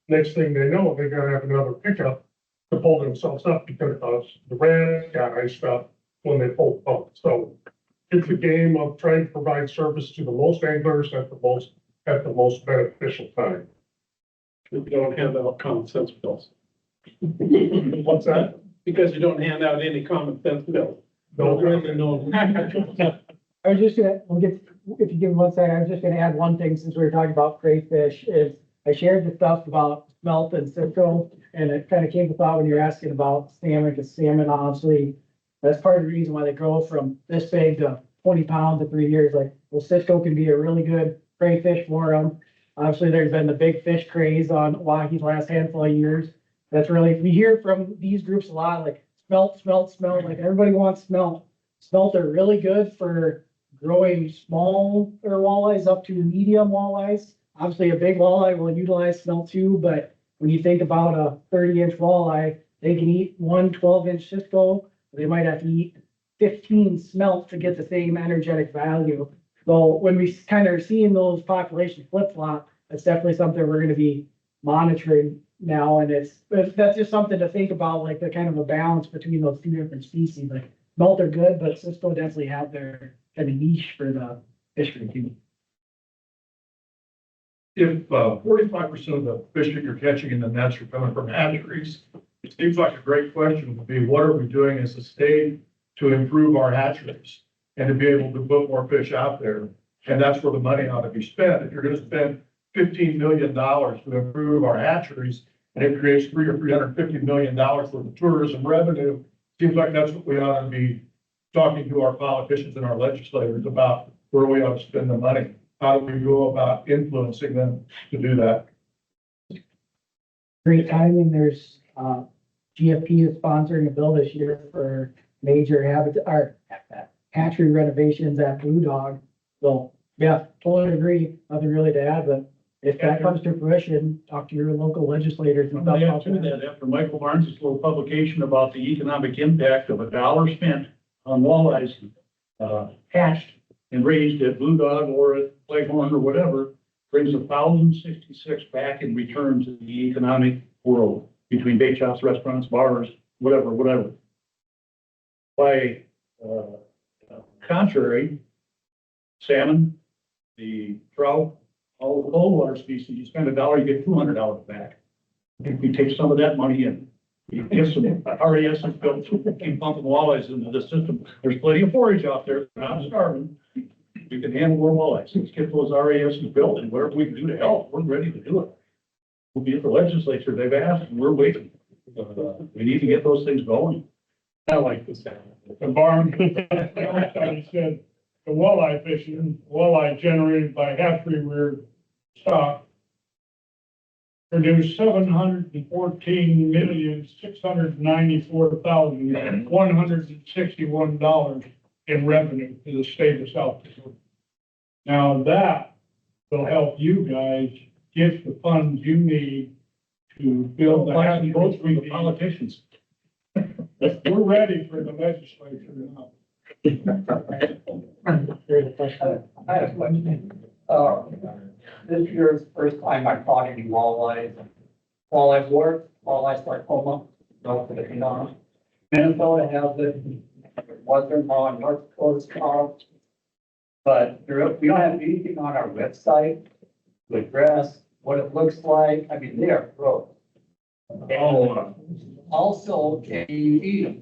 next thing they know, they gotta have another pickup to pull themselves up because the ramp got iced up when they pull the boat. So it's a game of trying to provide service to the most anglers at the most beneficial time. We don't hand out common sense bills. What's that? Because you don't hand out any common sense bills. No. I was just gonna, if you give me 1 second, I was just gonna add one thing since we were talking about crayfish is I shared the stuff about smelt and Cisco, and it kind of came to thought when you're asking about salmon, because salmon, honestly, that's part of the reason why they grow from this big to 20 pounds in 3 years. Like, well, Cisco can be a really good crayfish for them. Obviously, there's been the big fish craze on Oahe the last handful of years. That's really, we hear from these groups a lot, like smelt, like everybody wants smelt. Smelt are really good for growing small or walleyes up to medium walleyes. Obviously, a big walleye will utilize smelt too, but when you think about a 30-inch walleye, they can eat one 12-inch Cisco. They might have to eat 15 smelt to get the same energetic value. So when we kind of are seeing those populations flip-flop, that's definitely something we're gonna be monitoring now. And that's just something to think about, like the kind of a balance between those two different species. Like Both are good, but Cisco definitely have their kind of niche for the fishery too. If 45% of the fish that you're catching in the nets are coming from hatcheries, it seems like a great question would be, what are we doing as a state to improve our hatcheries? And to be able to put more fish out there, and that's where the money ought to be spent. If you're gonna spend $15 million to improve our hatcheries, and it creates $350 million worth of tourism revenue, seems like that's what we ought to be talking to our politicians and our legislators about, where we ought to spend the money. How do we go about influencing them to do that? Great timing. There's, GFP is sponsoring a bill this year for major hatchery renovations at Blue Dog. So, yeah, totally agree. Nothing really to add, but if that comes to fruition, talk to your local legislators and stuff. I'll add to that, after Michael Barnes' little publication about the economic impact of $1 spent on walleyes, hatched and raised at Blue Dog or at Leghorn or whatever, brings 1,066 back in return to the economic world between bait shops, restaurants, bars, whatever. By contrary, salmon, the trout, all the cold water species, you spend $1, you get $200 back. If we take some of that money and you get some RAS and built, keep pumping walleyes into the system. There's plenty of forage out there, they're not starving. We can handle more walleyes. Let's get those RAS built, and whatever we can do to help, we're ready to do it. We'll be at the legislature, they've asked, and we're waiting. We need to get those things going. I like this. The barn, I said, the walleye fishing, walleye generated by hatchery reared stock produced $714,694,161 in revenue to the state of South Dakota. Now that will help you guys get the funds you need to build the hatchery. Votes from the politicians. We're ready for the legislature now. I have a question. This year's first time I caught any walleyes. Walleye work, walleye sarcoma, north of the Canaan. Minnesota has it, Western Law, North Dakota's carved. But we don't have anything on our website to address what it looks like. I mean, they are gross. Also, can you eat them?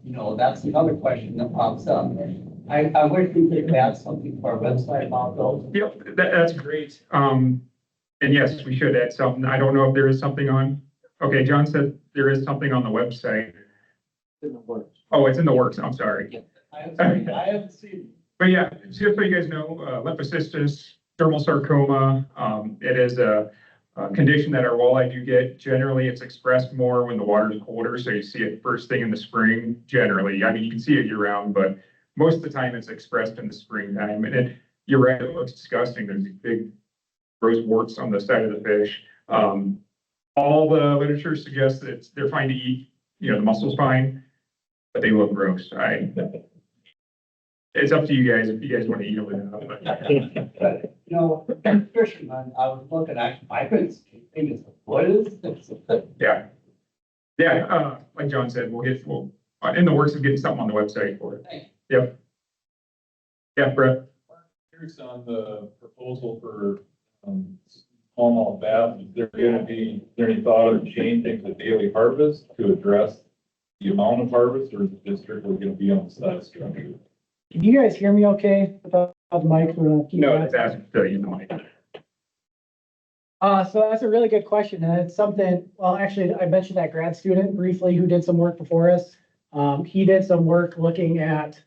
You know, that's another question that pops up. I wish we could add something to our website about those. Yep, that's great. And yes, we should add something. I don't know if there is something on, okay, John said there is something on the website. In the works. Oh, it's in the works, I'm sorry. I haven't seen it. But yeah, just so you guys know, leucocystis, dermal sarcoma, it is a condition that our walleye do get. Generally, it's expressed more when the water is colder, so you see it first thing in the spring, generally. I mean, you can see it year round, but most of the time it's expressed in the springtime. And you're right, it looks disgusting. There's these big gross warts on the side of the fish. All the literature suggests that they're fine to eat, you know, the mussel's fine, but they look gross. It's up to you guys if you guys want to eat them or not. But, you know, fisherman, I was looking at, I couldn't see things. What is this? Yeah. Yeah, like John said, we'll in the works of getting something on the website for it. Thanks. Yep. Yeah, Brett. Curious on the proposal for, smallmouth bass, is there any thought of changing the daily harvest to address the amount of harvest, or is it just strictly gonna be on the size structure? Can you guys hear me okay without the mic? No, it's asking to use the mic. So that's a really good question, and it's something, well, actually, I mentioned that grad student briefly who did some work before us. He did some work looking at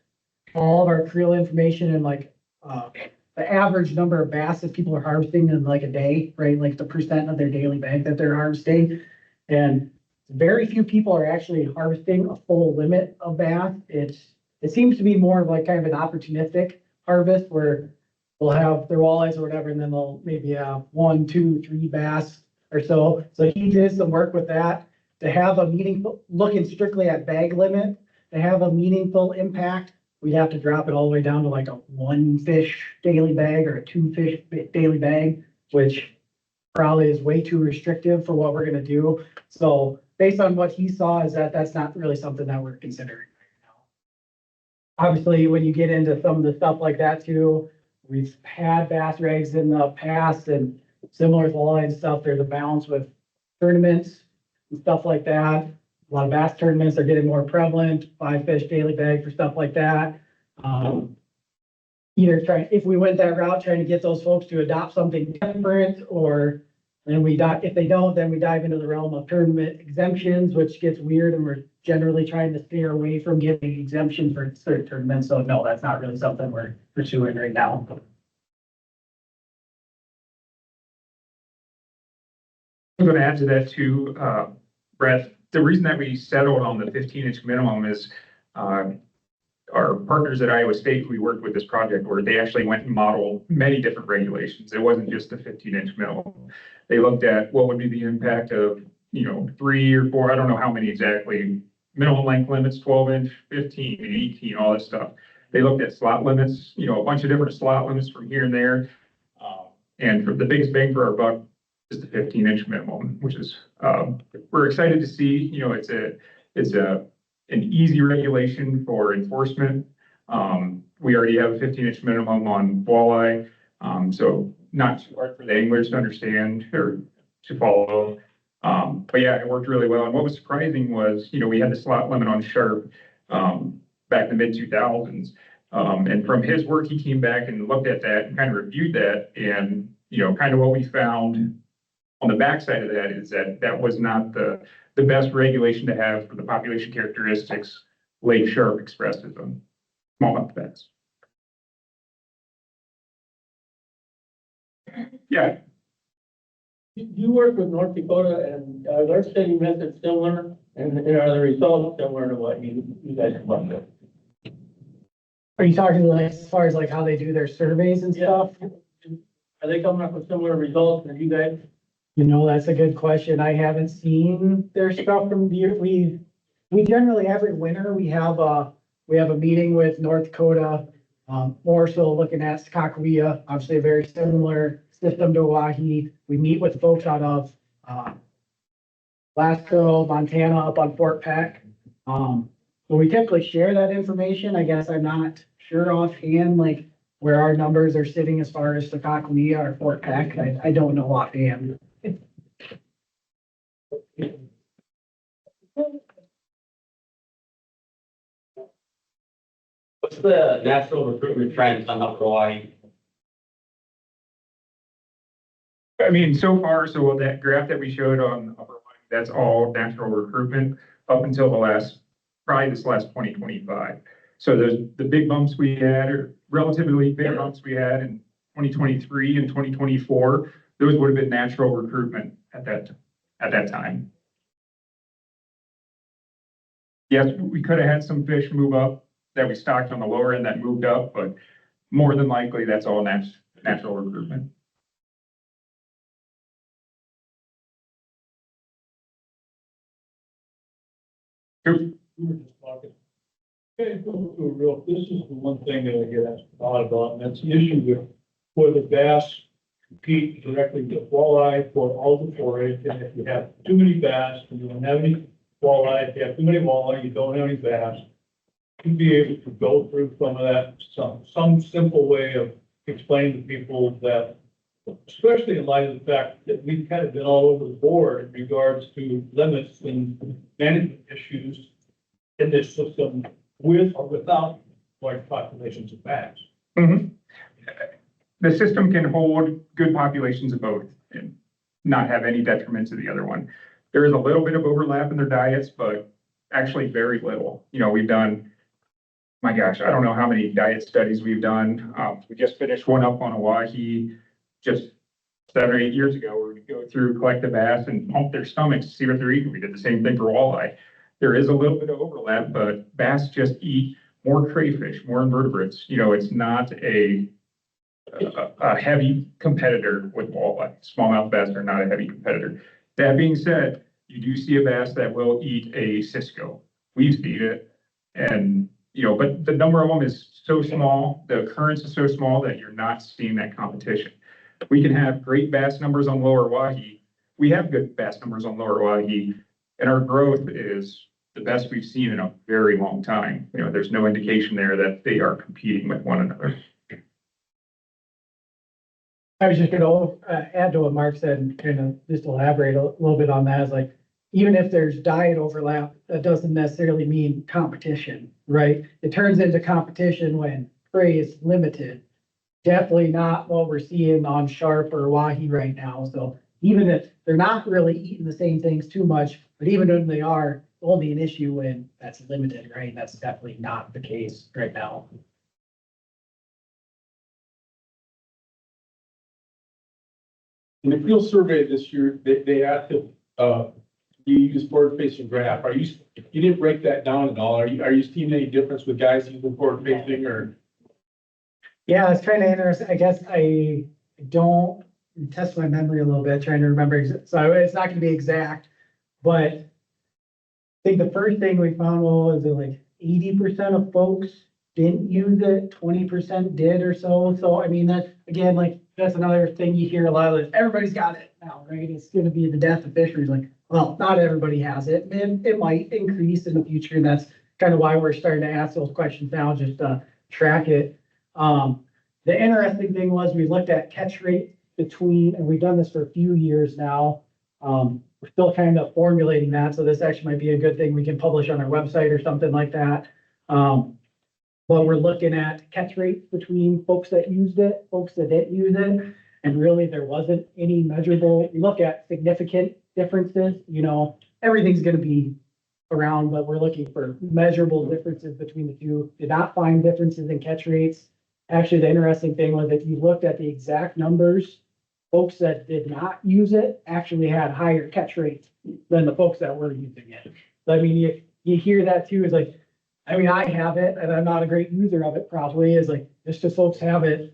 all of our creel information and like, the average number of bass that people are harvesting in like a day, right? Like the percent of their daily bag that they're harvesting. And very few people are actually harvesting a full limit of bass. It seems to be more of like kind of an opportunistic harvest where they'll have their walleyes or whatever, and then they'll maybe have 1, 2, 3 bass or so. So he did some work with that to have a meaningful, looking strictly at bag limit, to have a meaningful impact. We'd have to drop it all the way down to like a 1 fish daily bag or a 2 fish daily bag, which probably is way too restrictive for what we're gonna do. So based on what he saw is that that's not really something that we're considering. Obviously, when you get into some of the stuff like that too, we've had bass regs in the past and similar to walleye and stuff, there's a balance with tournaments and stuff like that. A lot of bass tournaments are getting more prevalent, 5 fish daily bag for stuff like that. Either trying, if we went that route, trying to get those folks to adopt something different, or then if they don't, then we dive into the realm of tournament exemptions, which gets weird, and we're generally trying to steer away from giving exemptions for certain tournaments. So no, that's not really something we're pursuing right now. I'm going to add to that too, Brett. The reason that we settled on the 15-inch minimum is our partners at Iowa State, who we worked with this project, where they actually went and modeled many different regulations. It wasn't just the 15-inch minimum. They looked at what would be the impact of, 3 or 4, I don't know how many exactly, minimum length limits, 12-inch, 15, 18, all this stuff. They looked at slot limits, a bunch of different slot limits from here and there. And for the biggest bang for our buck is the 15-inch minimum, which is, we're excited to see, it's an easy regulation for enforcement. We already have a 15-inch minimum on walleye, so not too hard for the anglers to understand or to follow. But yeah, it worked really well. And what was surprising was, we had the slot limit on Sharpe back in the mid-2000s. And from his work, he came back and looked at that and kind of reviewed that. And, kind of what we found on the backside of that is that was not the best regulation to have for the population characteristics Lake Sharpe expresses on smallmouth bass. Yeah, You work with North Dakota, and are their setting methods similar, and are the results similar to what you guys have done with? Are you talking like as far as like how they do their surveys and stuff? Are they coming up with similar results as you guys? That's a good question. I haven't seen their stuff from the year. We generally every winter we have a meeting with North Dakota, more so looking at Sakakawea, obviously a very similar system to Oahe. We meet with folks out of Glasgow, Montana, up on Fort Peck. So we typically share that information. I guess I'm not sure offhand like where our numbers are sitting as far as Sakakawea or Fort Peck. I don't know offhand. What's the natural recruitment trends on Upper Hawaii? I mean, so far, so that graph that we showed on upper line, that's all natural recruitment up until probably this last 2025. So the big bumps we had, or relatively big bumps we had in 2023 and 2024, those would have been natural recruitment at that time. Yes, we could have had some fish move up that we stocked on the lower end that moved up, but more than likely, that's all natural recruitment. We were just talking. Okay, this is the one thing that I get asked a lot about, and that's the issue with where the bass compete directly with walleye for all the forage. And if you have too many bass, and you don't have any walleye, if you have too many walleye, you don't have any bass. You'd be able to go through some of that, some simple way of explaining to people that, especially in light of the fact that we've kind of been all over the board in regards to limits and management issues in this system with or without large populations of bass. Mm-hmm. The system can hold good populations of both and not have any detriment to the other one. There is a little bit of overlap in their diets, but actually very little. We've done, my gosh, I don't know how many diet studies we've done. We just finished one up on Oahe just 7 or 8 years ago, where we go through, collect the bass and pump their stomachs to see what they're eating. We did the same thing for walleye. There is a little bit of overlap, but bass just eat more crayfish, more invertebrates. It's not a heavy competitor with walleye. Smallmouth bass are not a heavy competitor. That being said, you do see a bass that will eat a Cisco. We've seen it, and but the number of them is so small, the occurrence is so small that you're not seeing that competition. We can have great bass numbers on lower Oahe. We have good bass numbers on lower Oahe, and our growth is the best we've seen in a very long time. You know, there's no indication there that they are competing with one another. I was just gonna add to what Mark said and kind of just elaborate a little bit on that. Is like, even if there's diet overlap, that doesn't necessarily mean competition, right? It turns into competition when prey is limited. Definitely not what we're seeing on Sharpe or Oahe right now. So even if they're not really eating the same things too much, but even when they are, only an issue when that's limited, right? That's definitely not the case right now. In the field survey this year, they asked if, you use forward facing graph. You didn't break that down at all. Are you seeing any difference with guys using forward facing or? Yeah, it's kind of interesting. I guess I don't test my memory a little bit, trying to remember. So it's not gonna be exact, but I think the first thing we found was that like 80% of folks didn't use it, 20% did or so. So I mean, that's again, like, that's another thing you hear a lot of, everybody's got it now, right? It's gonna be the death of fisheries. Like, well, not everybody has it, and it might increase in the future. And that's kind of why we're starting to ask those questions now, just to track it. The interesting thing was we looked at catch rate between, and we've done this for a few years now. We're still kind of formulating that, so this actually might be a good thing we can publish on our website or something like that. But we're looking at catch rates between folks that used it, folks that didn't use it, and really there wasn't any measurable. We look at significant differences, you know, everything's gonna be around, but we're looking for measurable differences between the two. Did not find differences in catch rates. Actually, the interesting thing was if you looked at the exact numbers, folks that did not use it actually had higher catch rates than the folks that were using it. So, I mean, you hear that too, is like, I mean, I have it and I'm not a great user of it probably, is like, just because folks have it,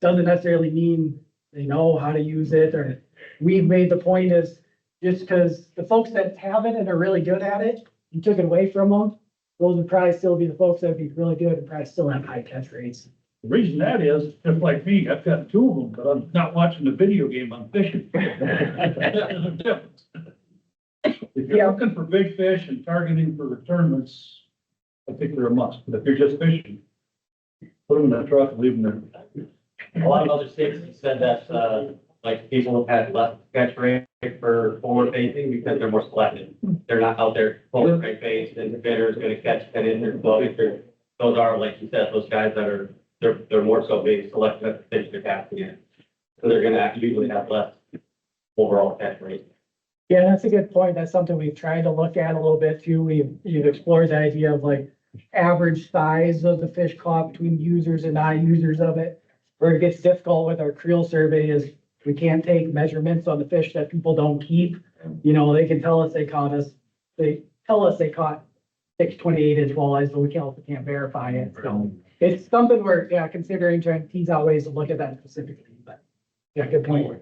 doesn't necessarily mean they know how to use it. Or we've made the point is just because the folks that have it and are really good at it, you took it away from them, those would probably still be the folks that would be really good and probably still have high catch rates. The reason that is, just like me, I've got two of them, but I'm not watching the video game, I'm fishing. If you're looking for big fish and targeting for tournaments, I think they're a must, but if you're just fishing, put them in the truck and leave them there. A lot of other states have said that, like, people have had less catch rate for forward facing because they're more selective. They're not out there forward faced and the bidder is gonna catch that in their boat. Those are, like you said, those guys that are, they're more so being selective at the fish they're casting in. So they're gonna usually have less overall catch rate. Yeah, that's a good point. That's something we've tried to look at a little bit too. We've explored the idea of like average size of the fish caught between users and non-users of it. Where it gets difficult with our creel survey is we can't take measurements on the fish that people don't keep. You know, they can tell us they caught 6 28-inch walleyes, but we can't verify it. So it's something we're, considering trying to tease out ways to look at that specifically, but yeah, good point.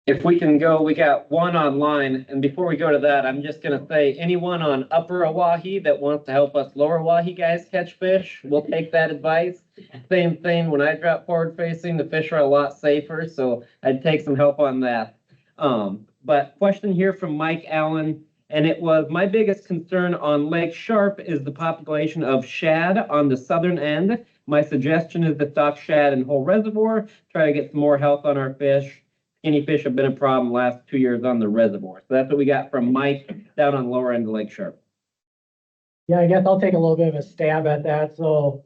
If we can go, we got one online, and before we go to that, I'm just gonna say, anyone on Upper Oahe that wants to help us Lower Oahe guys catch fish, we'll take that advice. Same thing, when I drop forward facing, the fish are a lot safer, so I'd take some help on that. But question here from Mike Allen, and it was, my biggest concern on Lake Sharpe is the population of shad on the southern end. My suggestion is to stock shad in whole reservoir, try to get some more health on our fish. Skinny fish have been a problem last 2 years on the reservoir. So that's what we got from Mike down on lower end of Lake Sharpe. Yeah, I guess I'll take a little bit of a stab at that. So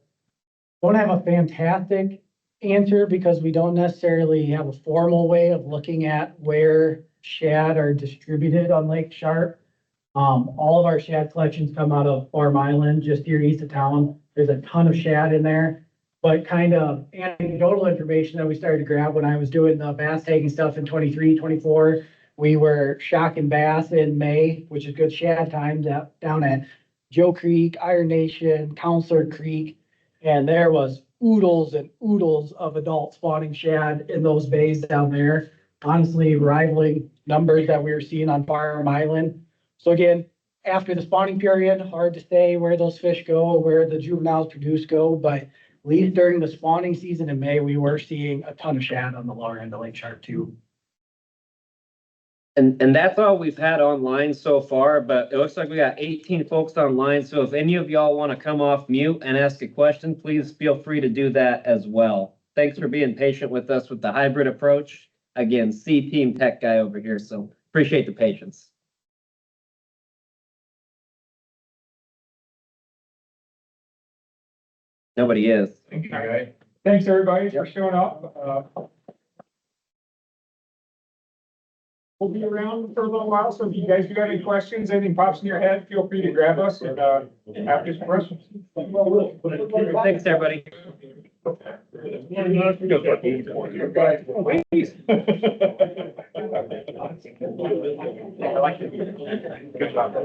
don't have a fantastic answer because we don't necessarily have a formal way of looking at where shad are distributed on Lake Sharpe. All of our shad collections come out of Farm Island, just here east of town. There's a ton of shad in there. But kind of anecdotal information that we started to grab when I was doing the bass tagging stuff in 23, 24, we were shocking bass in May, which is good shad time down at Joe Creek, Iron Nation, Counselor Creek. And there was oodles and oodles of adult spawning shad in those bays down there, honestly rivaling numbers that we were seeing on Farm Island. So again, after the spawning period, hard to say where those fish go, where the juveniles produce go, but at least during the spawning season in May, we were seeing a ton of shad on the lower end of Lake Sharpe too. And that's all we've had online so far, but it looks like we got 18 folks online. So if any of y'all want to come off mute and ask a question, please feel free to do that as well. Thanks for being patient with us with the hybrid approach. Again, C team tech guy over here, so appreciate the patience. Nobody is. Thank you, guys. Thanks, everybody, for showing up. We'll be around for a little while, so if you guys do have any questions, anything pops in your head, feel free to grab us and, ask us questions. Thanks, everybody. Good job.